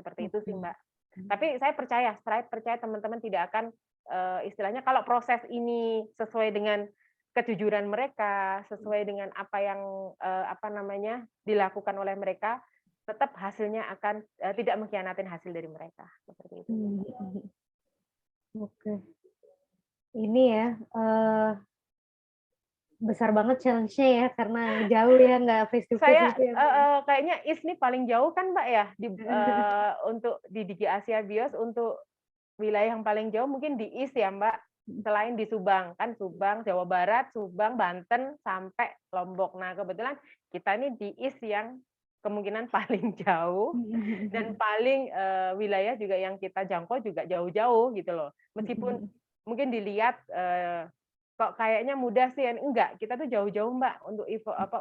Seperti itu sih, Mbak. Tapi saya percaya teman-teman tidak akan istilahnya kalau proses ini sesuai dengan kejujuran mereka, sesuai dengan apa yang dilakukan oleh mereka, tetap hasilnya akan tidak mengkhianatin hasil dari mereka. Seperti itu. Ini ya besar banget challenge-nya ya, karena jauh ya, nggak face to face. Saya kayaknya ISNI paling jauh kan Mbak ya, untuk di Digi Asia Bios, untuk wilayah yang paling jauh mungkin di IS ya Mbak, selain di Subang, kan Subang, Jawa Barat, Subang, Banten, sampai Lombok. Nah kebetulan kita ini di IS yang kemungkinan paling jauh, dan paling wilayah juga yang kita jangkau juga jauh-jauh gitu loh. Meskipun mungkin dilihat kok kayaknya mudah sih, enggak, kita tuh jauh-jauh Mbak,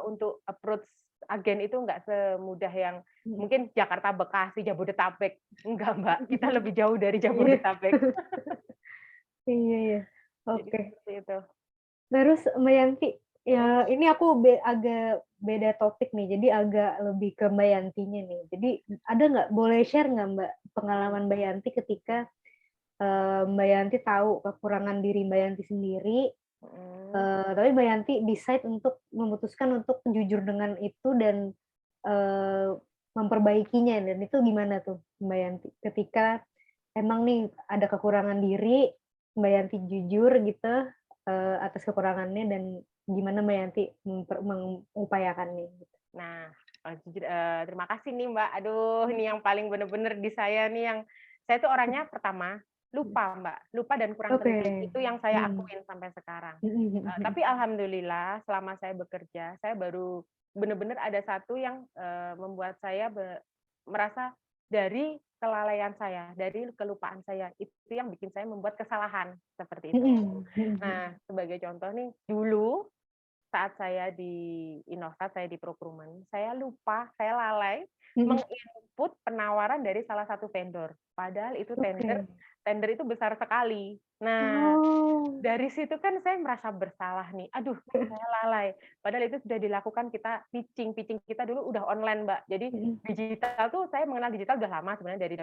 untuk approach agen itu enggak semudah yang mungkin Jakarta, Bekasi, Jabodetabek, enggak Mbak, kita lebih jauh dari Jabodetabek. Iya. Oke. Itu. Terus Mbak Yanti, ya ini aku agak beda topik nih, jadi agak lebih ke Mbak Yantinya nih. Jadi ada nggak, boleh share nggak Mbak pengalaman Mbak Yanti ketika Mbak Yanti tahu kekurangan diri Mbak Yanti sendiri, tapi Mbak Yanti decide untuk memutuskan untuk jujur dengan itu dan memperbaikinya, dan itu gimana tuh Mbak Yanti ketika emang nih ada kekurangan diri, Mbak Yanti jujur gitu atas kekurangannya, dan gimana Mbak Yanti mengupayakannya gitu. Nah, terima kasih nih Mbak. Aduh, ini yang paling bener-bener di saya nih, yang saya tuh orangnya pertama lupa Mbak, lupa dan kurang teliti. Itu yang saya akuin sampai sekarang. Tapi alhamdulillah selama saya bekerja, saya baru benar-benar ada satu yang membuat saya merasa dari kelalaian saya, dari kelupaan saya, itu yang bikin saya membuat kesalahan seperti itu. Nah, sebagai contoh nih, dulu saat saya di Innovat, saya di procurement, saya lupa, saya lalai menginput penawaran dari salah satu vendor. Padahal itu tender itu besar sekali. Nah, dari situ kan saya merasa bersalah nih. Aduh, saya lalai. Padahal itu sudah dilakukan, kita pitching kita dulu udah online, Mbak. Jadi digital tuh, saya mengenal digital udah lama sebenarnya, dari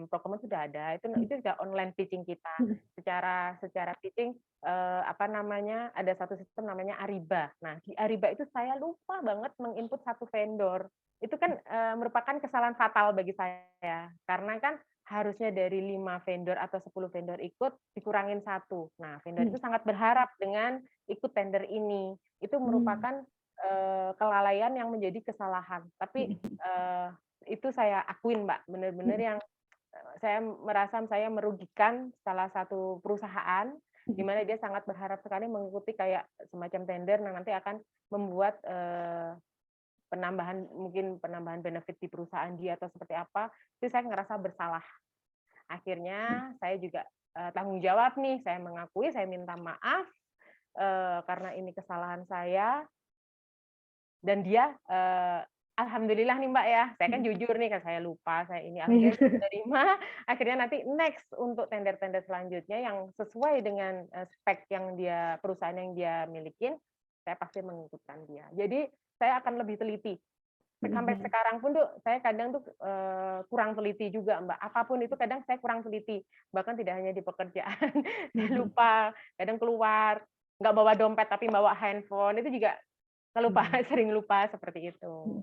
procurement sudah ada. Itu sudah online pitching kita. Secara pitching ada satu sistem namanya Ariba. Nah, di Ariba itu saya lupa banget menginput satu vendor. Itu kan merupakan kesalahan fatal bagi saya. Karena kan harusnya dari 5 vendor atau 10 vendor ikut, dikurangin 1. Nah, vendor itu sangat berharap dengan ikut tender ini. Itu merupakan kelalaian yang menjadi kesalahan. Tapi itu saya akuin, Mbak, benar-benar yang saya merasa saya merugikan salah satu perusahaan di mana dia sangat berharap sekali mengikuti kayak semacam tender yang nanti akan membuat penambahan benefit di perusahaan dia atau seperti apa, itu saya ngerasa bersalah. Akhirnya saya juga tanggung jawab nih, saya mengakui, saya minta maaf karena ini kesalahan saya, dan dia alhamdulillah nih Mbak ya, saya kan jujur nih, kan saya lupa, saya ini akhirnya menerima, akhirnya nanti next untuk tender-tender selanjutnya yang sesuai dengan spek yang perusahaan yang dia milikin, saya pasti mengikutkan dia. Jadi saya akan lebih teliti. Sampai sekarang pun tuh saya kadang tuh kurang teliti juga Mbak. Apapun itu kadang saya kurang teliti. Bahkan tidak hanya di pekerjaan, saya lupa, kadang keluar, nggak bawa dompet tapi bawa handphone, itu juga sering lupa seperti itu.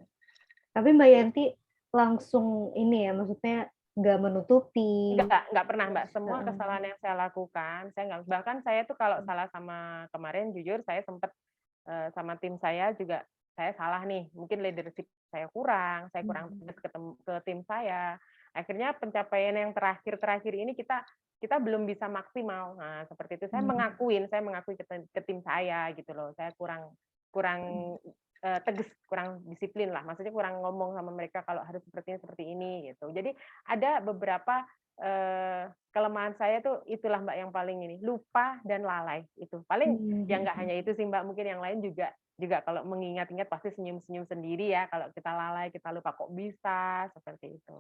Tapi Mbak Yanti langsung ini ya, maksudnya nggak menutupi. Nggak pernah Mbak. Semua kesalahan yang saya lakukan, saya nggak. Bahkan saya tuh kalau salah sama kemarin, jujur saya sempat sama tim saya juga, saya salah nih. Mungkin leadership saya kurang tegas ke tim saya. Akhirnya pencapaian yang terakhir ini kita belum bisa maksimal. Nah, seperti itu. Saya mengakui ke tim saya gitu loh. Saya kurang tegas, kurang disiplin lah, maksudnya kurang ngomong sama mereka kalau harus seperti ini gitu. Jadi ada beberapa kelemahan saya tuh itulah Mbak yang paling ini, lupa dan lalai itu. Paling yang nggak hanya itu sih Mbak, mungkin yang lain juga kalau mengingat-ingat pasti senyum-senyum sendiri ya kalau kita lalai, kita lupa kok bisa seperti itu.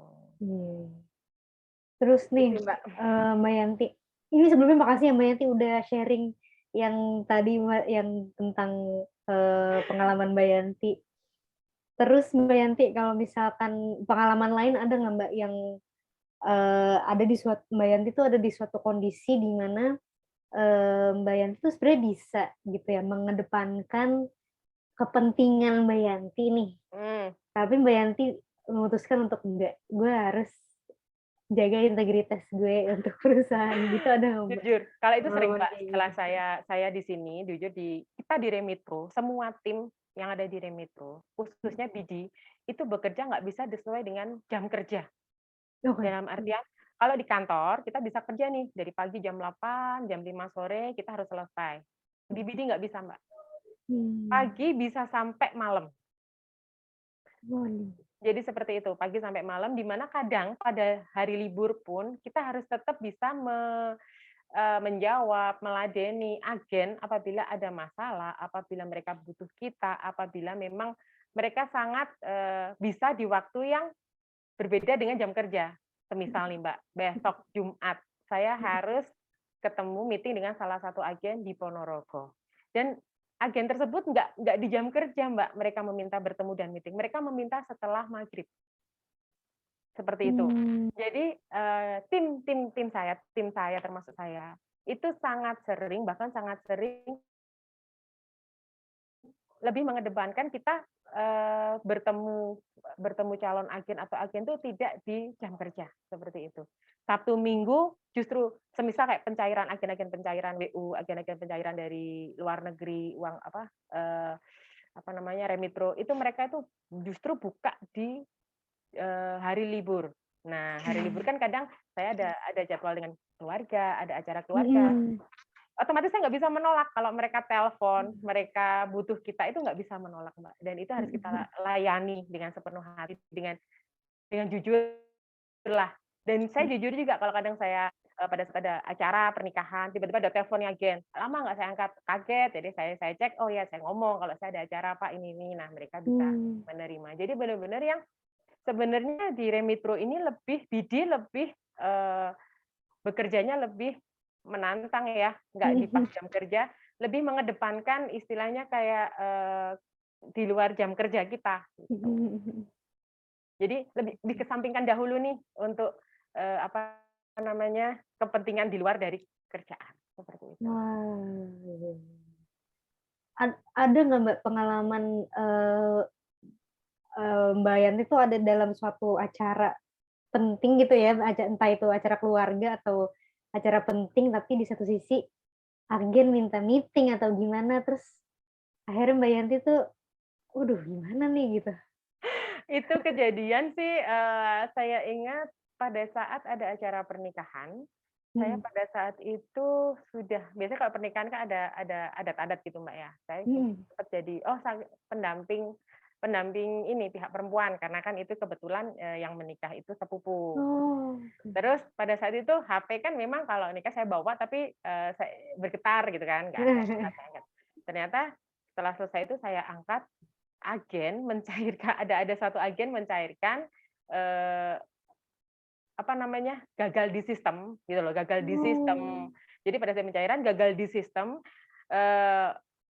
Terus nih Mbak Yanti, ini sebelumnya makasih ya Mbak Yanti udah sharing yang tadi yang tentang pengalaman Mbak Yanti. Terus Mbak Yanti, kalau misalkan pengalaman lain ada nggak Mbak yang ada di Mbak Yanti tuh ada di suatu kondisi di mana Mbak Yanti tuh sebenarnya bisa gitu ya mengedepankan kepentingan Mbak Yanti nih. Tapi Mbak Yanti memutuskan untuk enggak, gue harus jaga integritas gue untuk perusahaan gitu, ada nggak Mbak? Jujur, kalau itu sering Mbak. Setelah saya di sini, jujur kita di Remitro, semua tim yang ada di Remitro, khususnya BD, itu bekerja nggak bisa sesuai dengan jam kerja. Dalam artian, kalau di kantor kita bisa kerja nih dari pagi jam 8, jam 5 sore kita harus selesai. Di BD nggak bisa Mbak. Pagi bisa sampai malam. Jadi seperti itu, pagi sampai malam, di mana kadang pada hari libur pun kita harus tetap bisa menjawab, meladeni agen apabila ada masalah, apabila mereka butuh kita, apabila memang mereka sangat bisa di waktu yang berbeda dengan jam kerja. Semisal nih Mbak, besok Jumat saya harus ketemu meeting dengan salah satu agen di Ponorogo. Dan agen tersebut nggak di jam kerja, Mbak. Mereka meminta bertemu dan meeting. Mereka meminta setelah maghrib. Seperti itu. Jadi tim saya termasuk saya, itu bahkan sangat sering lebih mengedepankan kita bertemu calon agen atau agen itu tidak di jam kerja, seperti itu. Sabtu Minggu justru semisal kayak agen-agen pencairan WU, agen-agen pencairan dari luar negeri, uang Remitro, itu mereka itu justru buka di hari libur. Nah, hari libur kan kadang saya ada jadwal dengan keluarga, ada acara keluarga. Otomatis saya nggak bisa menolak kalau mereka telepon, mereka butuh kita, itu nggak bisa menolak Mbak. Dan itu harus kita layani dengan sepenuh hati, dengan jujur lah. Dan saya jujur juga kalau kadang saya pada saat ada acara pernikahan, tiba-tiba ada teleponnya agen, lama nggak saya angkat, kaget, jadi saya cek, oh ya saya ngomong kalau saya ada acara Pak ini, nah mereka bisa menerima. Jadi benar-benar yang sebenarnya di Remitro ini BD lebih bekerjanya lebih menantang ya, nggak di pas jam kerja, lebih mengedepankan istilahnya kayak di luar jam kerja kita. Gitu. Jadi lebih dikesampingkan dahulu nih untuk kepentingan di luar dari kerjaan seperti itu. Ada nggak Mbak pengalaman Mbak Yanti itu ada dalam suatu acara penting gitu ya, entah itu acara keluarga atau acara penting, tapi di satu sisi agen minta meeting atau gimana, terus akhirnya Mbak Yanti tuh, waduh gimana nih gitu? Itu kejadian sih, saya ingat pada saat ada acara pernikahan, saya pada saat itu sudah biasanya kalau pernikahan kan ada adat-adat gitu Mbak ya. Saya sempat jadi pendamping ini pihak perempuan karena kan itu kebetulan yang menikah itu sepupu. Terus pada saat itu HP kan memang kalau nikah saya bawa tapi saya bergetar gitu kan, nggak saya angkat. Ternyata setelah selesai itu saya angkat, agen mencairkan ada satu agen mencairkan apa namanya, gagal di sistem gitu loh, gagal di sistem. Jadi pada saat pencairan gagal di sistem,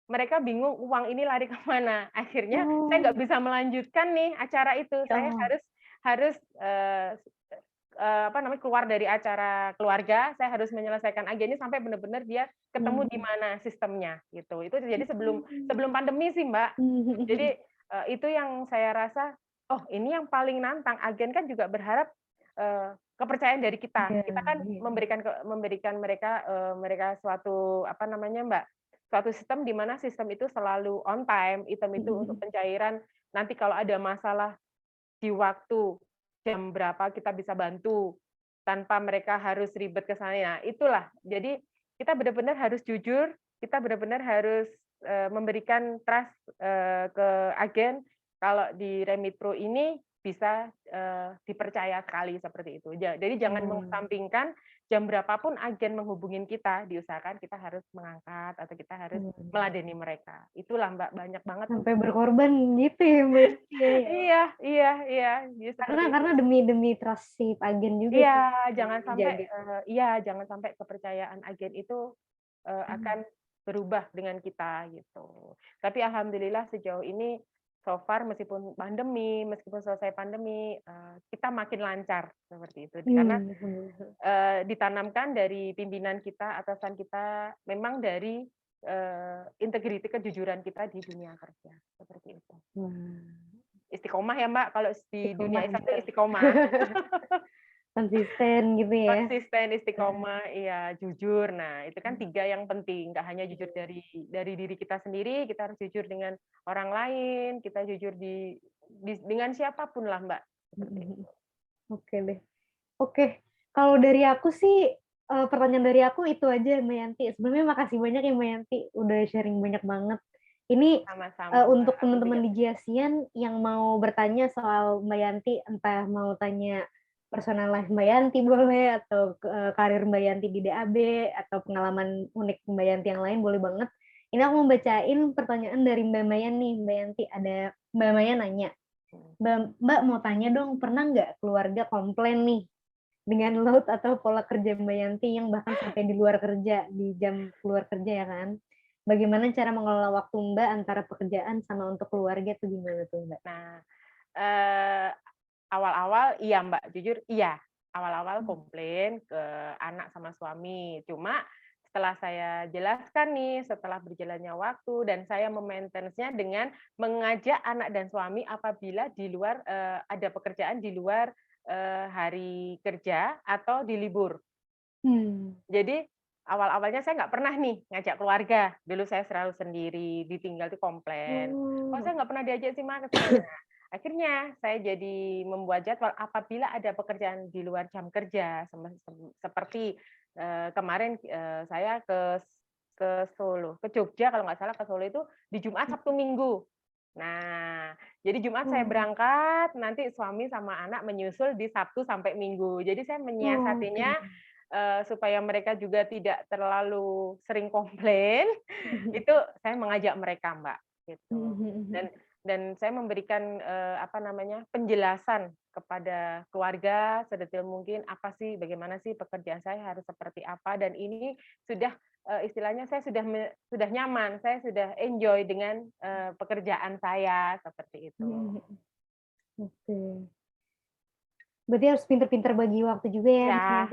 mereka bingung uang ini lari kemana. Akhirnya saya nggak bisa melanjutkan nih acara itu. Saya harus apa namanya, keluar dari acara keluarga, saya harus menyelesaikan agen ini sampai benar-benar dia ketemu di mana sistemnya gitu. Itu terjadi sebelum pandemi sih Mbak. Jadi itu yang saya rasa, oh ini yang paling nantang. Agen kan juga berharap kepercayaan dari kita. Kita kan memberikan mereka suatu apa namanya Mbak, suatu sistem di mana sistem itu selalu on time, item itu untuk pencairan. Nanti kalau ada masalah di waktu jam berapa kita bisa bantu tanpa mereka harus ribet ke sana. Nah, itulah. Jadi kita benar-benar harus jujur, kita benar-benar harus memberikan trust ke agen kalau di Remit Pro ini bisa dipercaya sekali seperti itu. Jadi jangan mengesampingkan jam berapapun agen menghubungin kita, diusahakan kita harus mengangkat atau kita harus meladeni mereka. Itulah Mbak, banyak banget. Sampai berkorban gitu ya Mbak. Iya. Karena demi trust si agen juga. Iya, jangan sampai kepercayaan agen itu akan berubah dengan kita gitu. Tapi alhamdulillah sejauh ini so far meskipun selesai pandemi, kita makin lancar seperti itu. Karena ditanamkan dari pimpinan kita, atasan kita, memang dari integriti kejujuran kita di dunia kerja seperti itu. Istiqomah ya Mbak, kalau di dunia Islam itu istiqomah. Konsisten gitu ya. Konsisten, istiqomah, iya, jujur. Nah, itu kan 3 yang penting. Nggak hanya jujur dari diri kita sendiri, kita harus jujur dengan orang lain, kita jujur dengan siapapun lah, Mbak. Oke deh. Oke, kalau dari aku sih, pertanyaan dari aku itu aja Mbak Yanti. Sebenarnya makasih banyak ya Mbak Yanti, udah sharing banyak banget. Ini untuk teman-teman di Giasian yang mau bertanya soal Mbak Yanti, entah mau tanya personal life Mbak Yanti boleh, atau karir Mbak Yanti di DAB, atau pengalaman unik Mbak Yanti yang lain boleh banget. Ini aku mau bacain pertanyaan dari Mbak Maya nih, Mbak Yanti. Ada Mbak Maya nanya, Mbak mau tanya dong, pernah nggak keluarga komplain nih dengan load atau pola kerja Mbak Yanti yang bahkan sampai di luar kerja, di jam keluar kerja ya kan? Bagaimana cara mengelola waktu Mbak antara pekerjaan sama untuk keluarga itu gimana tuh Mbak? Nah, awal-awal iya Mbak, jujur iya. Awal-awal komplain ke anak sama suami. Cuma setelah saya jelaskan nih, setelah berjalannya waktu, dan saya memaintenance-nya dengan mengajak anak dan suami apabila di luar ada pekerjaan di luar hari kerja atau di libur. Jadi awal-awalnya saya nggak pernah nih ngajak keluarga. Dulu saya selalu sendiri, ditinggal tuh komplain. Oh, saya nggak pernah diajak sih Mak ke sana. Akhirnya saya jadi membuat jadwal apabila ada pekerjaan di luar jam kerja, seperti kemarin saya ke Solo, ke Jogja kalau nggak salah, ke Solo itu di Jumat, Sabtu, Minggu. Nah, jadi Jumat saya berangkat, nanti suami sama anak menyusul di Sabtu sampai Minggu. Jadi saya menyiasatinya supaya mereka juga tidak terlalu sering komplain, itu saya mengajak mereka Mbak, gitu. Dan saya memberikan apa namanya, penjelasan kepada keluarga sedetail mungkin, apa sih, bagaimana sih pekerjaan saya harus seperti apa, dan ini sudah istilahnya saya sudah nyaman, saya sudah enjoy dengan pekerjaan saya seperti itu. Oke. Berarti harus pinter-pinter bagi waktu juga ya.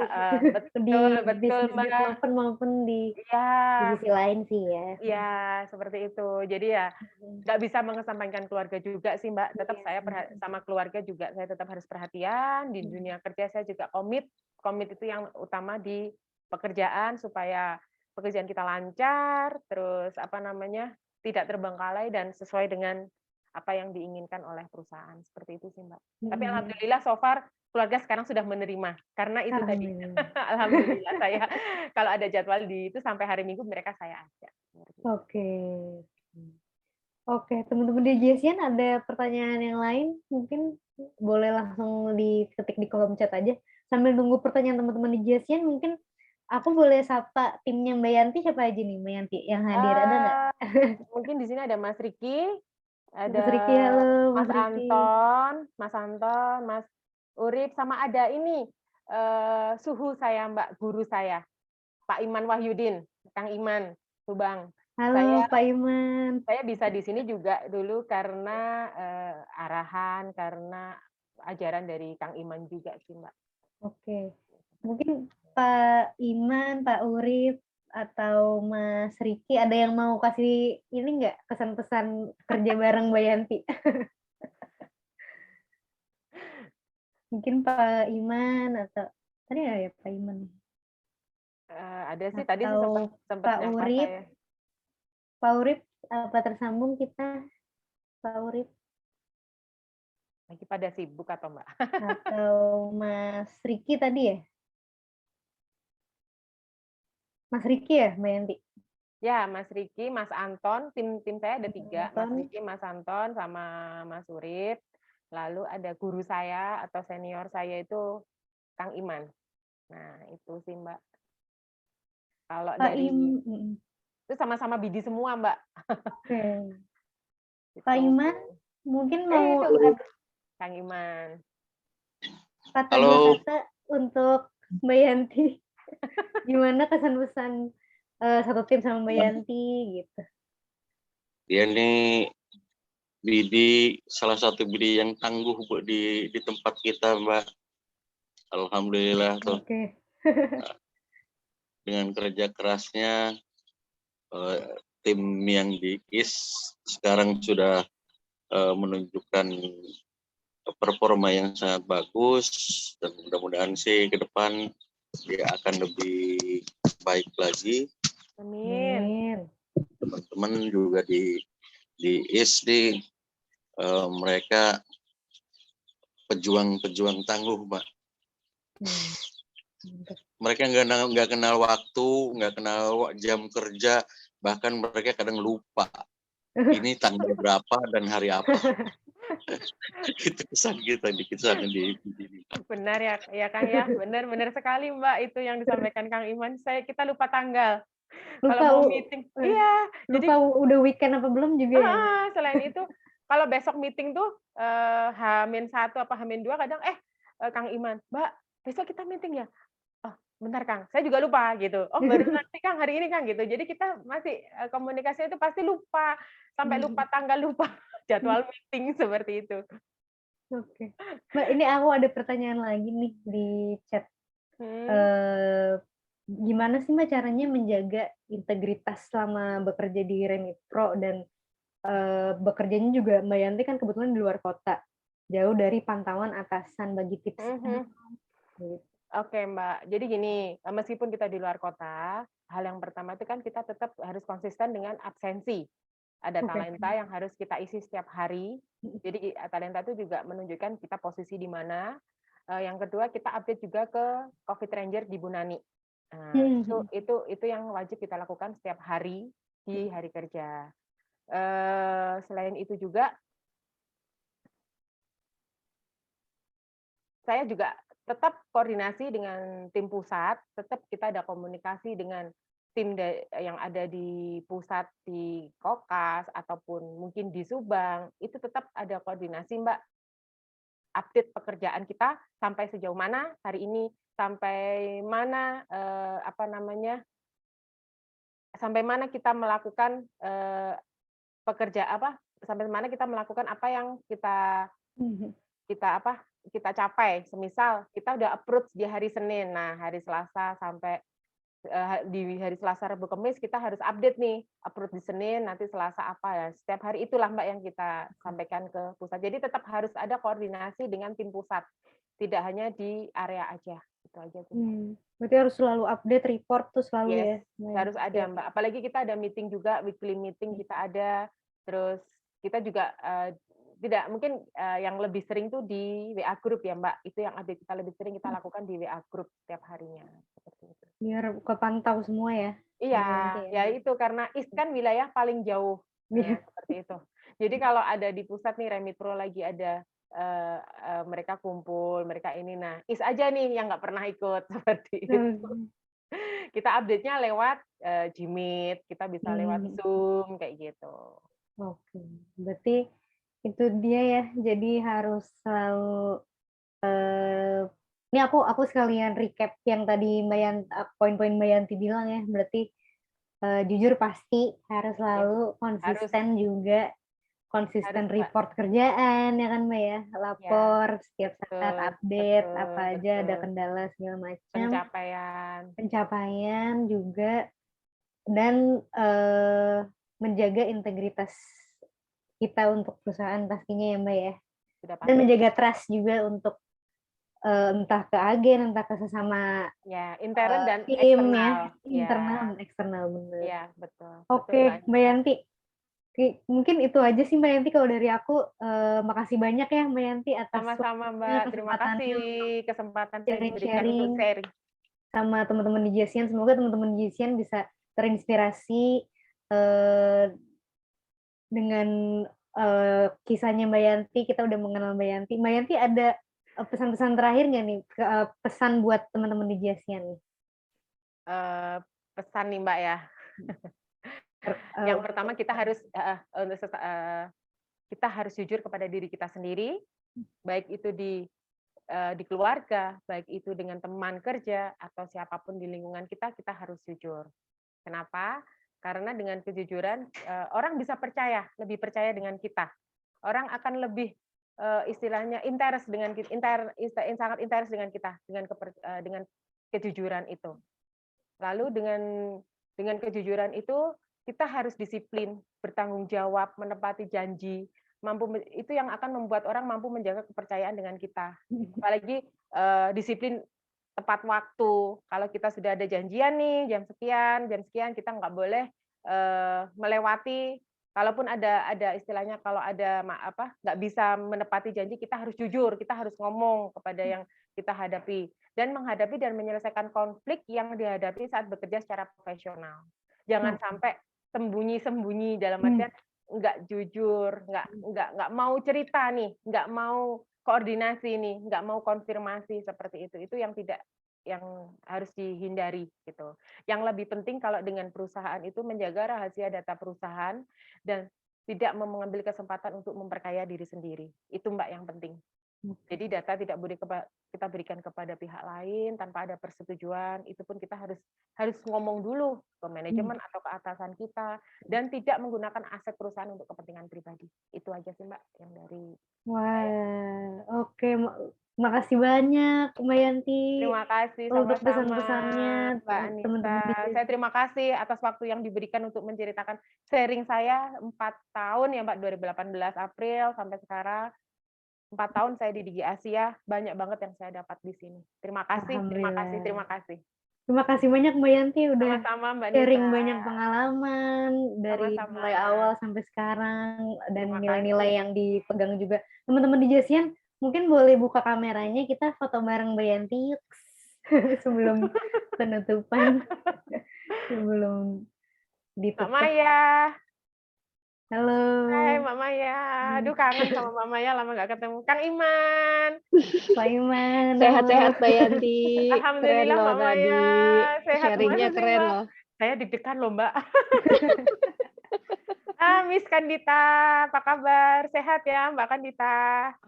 Betul Mbak. Maupun di divisi lain sih ya. Iya, seperti itu. Jadi ya nggak bisa mengesampingkan keluarga juga sih Mbak. Tetap saya sama keluarga juga saya tetap harus perhatian. Di dunia kerja saya juga komit itu yang utama di pekerjaan supaya pekerjaan kita lancar, terus apa namanya, tidak terbengkalai dan sesuai dengan apa yang diinginkan oleh perusahaan. Seperti itu sih Mbak. Tapi alhamdulillah so far keluarga sekarang sudah menerima karena itu tadi. Alhamdulillah. Alhamdulillah saya kalau ada jadwal di itu sampai hari Minggu mereka saya ajak. Oke. Oke, teman-teman di JSN ada pertanyaan yang lain? Mungkin boleh langsung diketik di kolom chat aja. Sambil nunggu pertanyaan teman-teman di JSN, mungkin aku boleh sapa timnya Mbak Yanti, siapa aja nih Mbak Yanti yang hadir, ada nggak? Mungkin di sini ada Mas Riki, ada Mas Riki, halo Mas Mas Riki. Anton, Mas Urip, sama ada ini suhu saya Mbak, guru saya, Pak Iman Wahyudin, Kang Iman, Subang. Halo Pak Iman. Saya bisa di sini juga dulu karena arahan, karena ajaran dari Kang Iman juga sih Mbak. Oke, mungkin Pak Iman, Pak Urip, atau Mas Riki ada yang mau kasih ini nggak kesan-pesan kerja bareng Mbak Yanti? Mungkin Pak Iman atau tadi ya Pak Iman ada sih tadi sih atau sempat Pak nyapa Urip. saya. Pak Urip, apa tersambung kita? Pak Urip Lagi pada sibuk atau Mbak? atau Mas Riki tadi ya? Mas Riki ya, Mbak Yanti? Ya, Mas Riki, Mas Anton, tim saya ada 3, Mas Anton. Riki, Mas Anton, sama Mas Urip. Lalu ada guru saya atau senior saya itu Kang Iman. Nah, itu sih Mbak. Kalau Pak dari Im, itu sama-sama BD semua Mbak. Oke. Gitu. Pak Iman, mungkin mau itu Kang Iman. kata Halo. dua kata untuk Mbak Yanti. Gimana kesan-pesan satu tim sama Mbak Yanti gitu? Dia nih BD, salah satu BD yang tangguh Bu, di tempat kita Mbak. Alhamdulillah tuh. Oke. Dengan kerja kerasnya tim yang di IS sekarang sudah menunjukkan performa yang sangat bagus, dan mudah-mudahan sih ke depan dia akan lebih baik lagi. Amin. Teman-teman juga di IS mereka pejuang tangguh, Mbak. Mereka nggak kenal waktu, nggak kenal jam kerja, bahkan mereka kadang lupa ini tanggal berapa dan hari apa. Itu kesan kita di Benar ya Kang ya, benar sekali Mbak itu yang disampaikan Kang Iman. Kita lupa tanggal. Lupa, kalau mau meeting, iya. Lupa jadi, udah weekend apa belum juga ya? Selain itu, kalau besok meeting tuh H-1 apa H-2 kadang Kang Iman, Mbak, besok kita meeting ya? Oh, bentar Kang, saya juga lupa gitu. Oh, baru nanti Kang, hari ini Kang gitu. Jadi kita masih komunikasi itu pasti lupa, sampai lupa tanggal, lupa jadwal meeting seperti itu. Oke. Mbak, ini aku ada pertanyaan lagi nih di chat. Gimana sih Mbak caranya menjaga integritas selama bekerja di Remit Pro dan bekerjanya juga Mbak Yanti kan kebetulan di luar kota, jauh dari pantauan atasan, bagi tips. Oke Mbak, jadi gini, meskipun kita di luar kota, hal yang pertama itu kan kita tetap harus konsisten dengan absensi. Ada talenta yang harus kita isi setiap hari. Jadi talenta itu juga menunjukkan kita posisi di mana. Yang kedua kita update juga ke COVID Ranger di Bunani. Nah, itu yang wajib kita lakukan setiap hari di hari kerja. Selain itu juga saya juga tetap koordinasi dengan tim pusat, tetap kita ada komunikasi dengan tim yang ada di pusat di Kokas ataupun mungkin di Subang, itu tetap ada koordinasi Mbak. Update pekerjaan kita sampai sejauh mana hari ini, sampai mana sampai mana kita melakukan sampai mana kita melakukan apa yang kita capai. Semisal kita udah approach di hari Senin, nah hari Selasa sampai di hari Selasa, Rabu, Kamis kita harus update nih, approach di Senin, nanti Selasa apa ya. Setiap hari itulah Mbak yang kita sampaikan ke pusat. Jadi tetap harus ada koordinasi dengan tim pusat, tidak hanya di area aja. Itu aja. Berarti harus selalu update report tuh selalu ya. Harus ada Mbak. Apalagi kita ada meeting juga, weekly meeting kita ada. Terus kita juga tidak mungkin yang lebih sering tuh di WA group ya Mbak. Itu yang update kita lebih sering kita lakukan di WA group setiap harinya seperti itu. Biar kepantau semua ya. Iya, ya itu karena IS kan wilayah paling jauh seperti itu. Jadi kalau ada di pusat nih Remit-Pro lagi ada mereka kumpul, mereka ini, nah IS aja nih yang nggak pernah ikut seperti itu. Kita update-nya lewat Jimit, kita bisa lewat Zoom kayak gitu. Oke, berarti itu dia ya. Jadi harus selalu ini aku sekalian recap yang tadi poin-poin Mbak Yanti bilang ya. Berarti jujur pasti harus selalu konsisten juga, konsisten report kerjaan ya kan Mbak ya, lapor setiap saat, update apa aja, ada kendala segala macam, pencapaian juga, dan menjaga integritas kita untuk perusahaan pastinya ya Mbak ya, dan menjaga trust juga untuk entah ke agen, entah ke sesama intern dan tim eksternal. Internal dan eksternal, benar. Iya, betul. Oke, Mbak Yanti. Mungkin itu aja sih Mbak Yanti kalau dari aku. Makasih banyak ya Mbak Yanti atas sama-sama Mbak. Terima kasih kesempatan saya diberikan untuk sharing sama teman-teman di Jasian. Semoga teman-teman di Jasian bisa terinspirasi dengan kisahnya Mbak Yanti. Kita udah mengenal Mbak Yanti. Mbak Yanti ada pesan-pesan terakhir nggak nih, pesan buat teman-teman di Jasian? Pesan nih Mbak ya. Yang pertama kita harus jujur kepada diri kita sendiri, baik itu di keluarga, baik itu dengan teman kerja atau siapapun di lingkungan kita harus jujur. Kenapa? Karena dengan kejujuran orang bisa lebih percaya dengan kita. Orang akan lebih istilahnya sangat interest dengan kita dengan kejujuran itu. Lalu dengan kejujuran itu kita harus disiplin, bertanggung jawab, menepati janji, itu yang akan membuat orang mampu menjaga kepercayaan dengan kita. Apalagi disiplin tepat waktu. Kalau kita sudah ada janjian nih jam sekian kita nggak boleh melewati. Kalaupun ada istilahnya kalau ada nggak bisa menepati janji, kita harus jujur, kita harus ngomong kepada yang kita hadapi dan menghadapi dan menyelesaikan konflik yang dihadapi saat bekerja secara profesional. Jangan sampai sembunyi-sembunyi dalam artian nggak jujur, nggak mau cerita nih, nggak mau koordinasi nih, nggak mau konfirmasi seperti itu. Itu yang harus dihindari gitu. Yang lebih penting kalau dengan perusahaan itu menjaga rahasia data perusahaan dan tidak mengambil kesempatan untuk memperkaya diri sendiri. Itu Mbak yang penting. Jadi data tidak boleh kita berikan kepada pihak lain tanpa ada persetujuan. Itu pun kita harus ngomong dulu ke manajemen atau ke atasan kita dan tidak menggunakan aset perusahaan untuk kepentingan pribadi. Itu aja sih Mbak yang dari Oke. Makasih banyak Mbak Yanti. Terima kasih untuk sama-sama pesan-pesannya Mbak Anissa. Saya terima kasih atas waktu yang diberikan untuk menceritakan sharing saya 4 tahun ya Mbak, 2018 April sampai sekarang. 4 tahun saya di Digi Asia, banyak banget yang saya dapat di sini. Terima kasih. Terima kasih banyak Mbak Yanti udah sama-sama, Mbak sharing Nisa. banyak pengalaman dari mulai awal sampai sekarang dan nilai-nilai yang dipegang juga. Teman-teman di Jasian mungkin boleh buka kameranya, kita foto bareng Mbak Yanti yuk. Sebelum penutupan, sebelum ditutup. Mbak Maya. Halo. Hai Mbak Maya. Aduh kangen sama Mbak Maya, lama nggak ketemu. Kang Iman. Pak Iman. Sehat-sehat Mbak Yanti. Alhamdulillah Mbak Maya. Sehat. Sharingnya keren loh. Saya deg-degan loh Mbak. Miss Kandita, apa kabar? Sehat ya Mbak Kandita?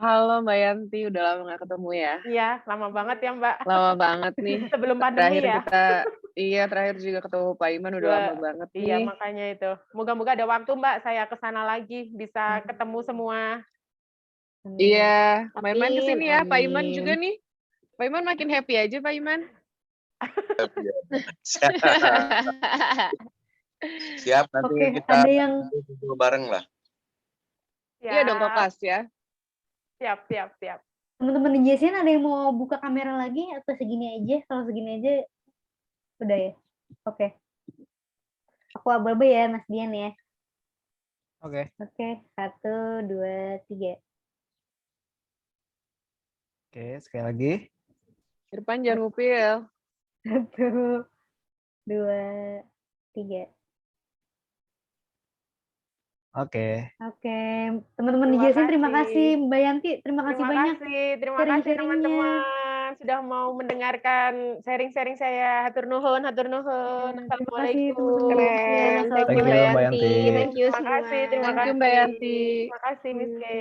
Halo Mbak Yanti, udah lama nggak ketemu ya? Iya, lama banget ya Mbak. Lama banget nih. Sebelum pandemi terakhir juga ketemu Pak Iman udah lama banget nih. Iya, makanya itu. Moga-moga ada waktu Mbak, saya ke sana lagi, bisa ketemu semua. Iya, main-main ke sini ya, Pak Iman juga nih. Pak Iman makin happy aja Pak Iman. Siap, nanti kita bareng lah. Iya dong Kokas ya. Siap. Teman-teman di Jasian ada yang mau buka kamera lagi atau segini aja? Kalau segini aja udah ya. Oke. Aku aba-aba ya Mas Dian ya. Oke. Oke, 1, 2, 3. Oke, sekali lagi. Irfan jangan ngupil. 1, 2, 3. Oke. Oke, teman-teman di Terima Jasin terima kasih. kasih, Mbak Yanti terima kasih banyak Terima kasih sharing-sharingnya. teman-teman sudah mau mendengarkan sharing-sharing saya. Hatur nuhun, hatur nuhun. Terima kasih Assalamualaikum. teman-teman. Keren. Thank Thank you you, Mbak Mbak Yanti. Yanti. Thank you Terima kasih, Thank you Mbak Yanti. Terima kasih Miss Kay.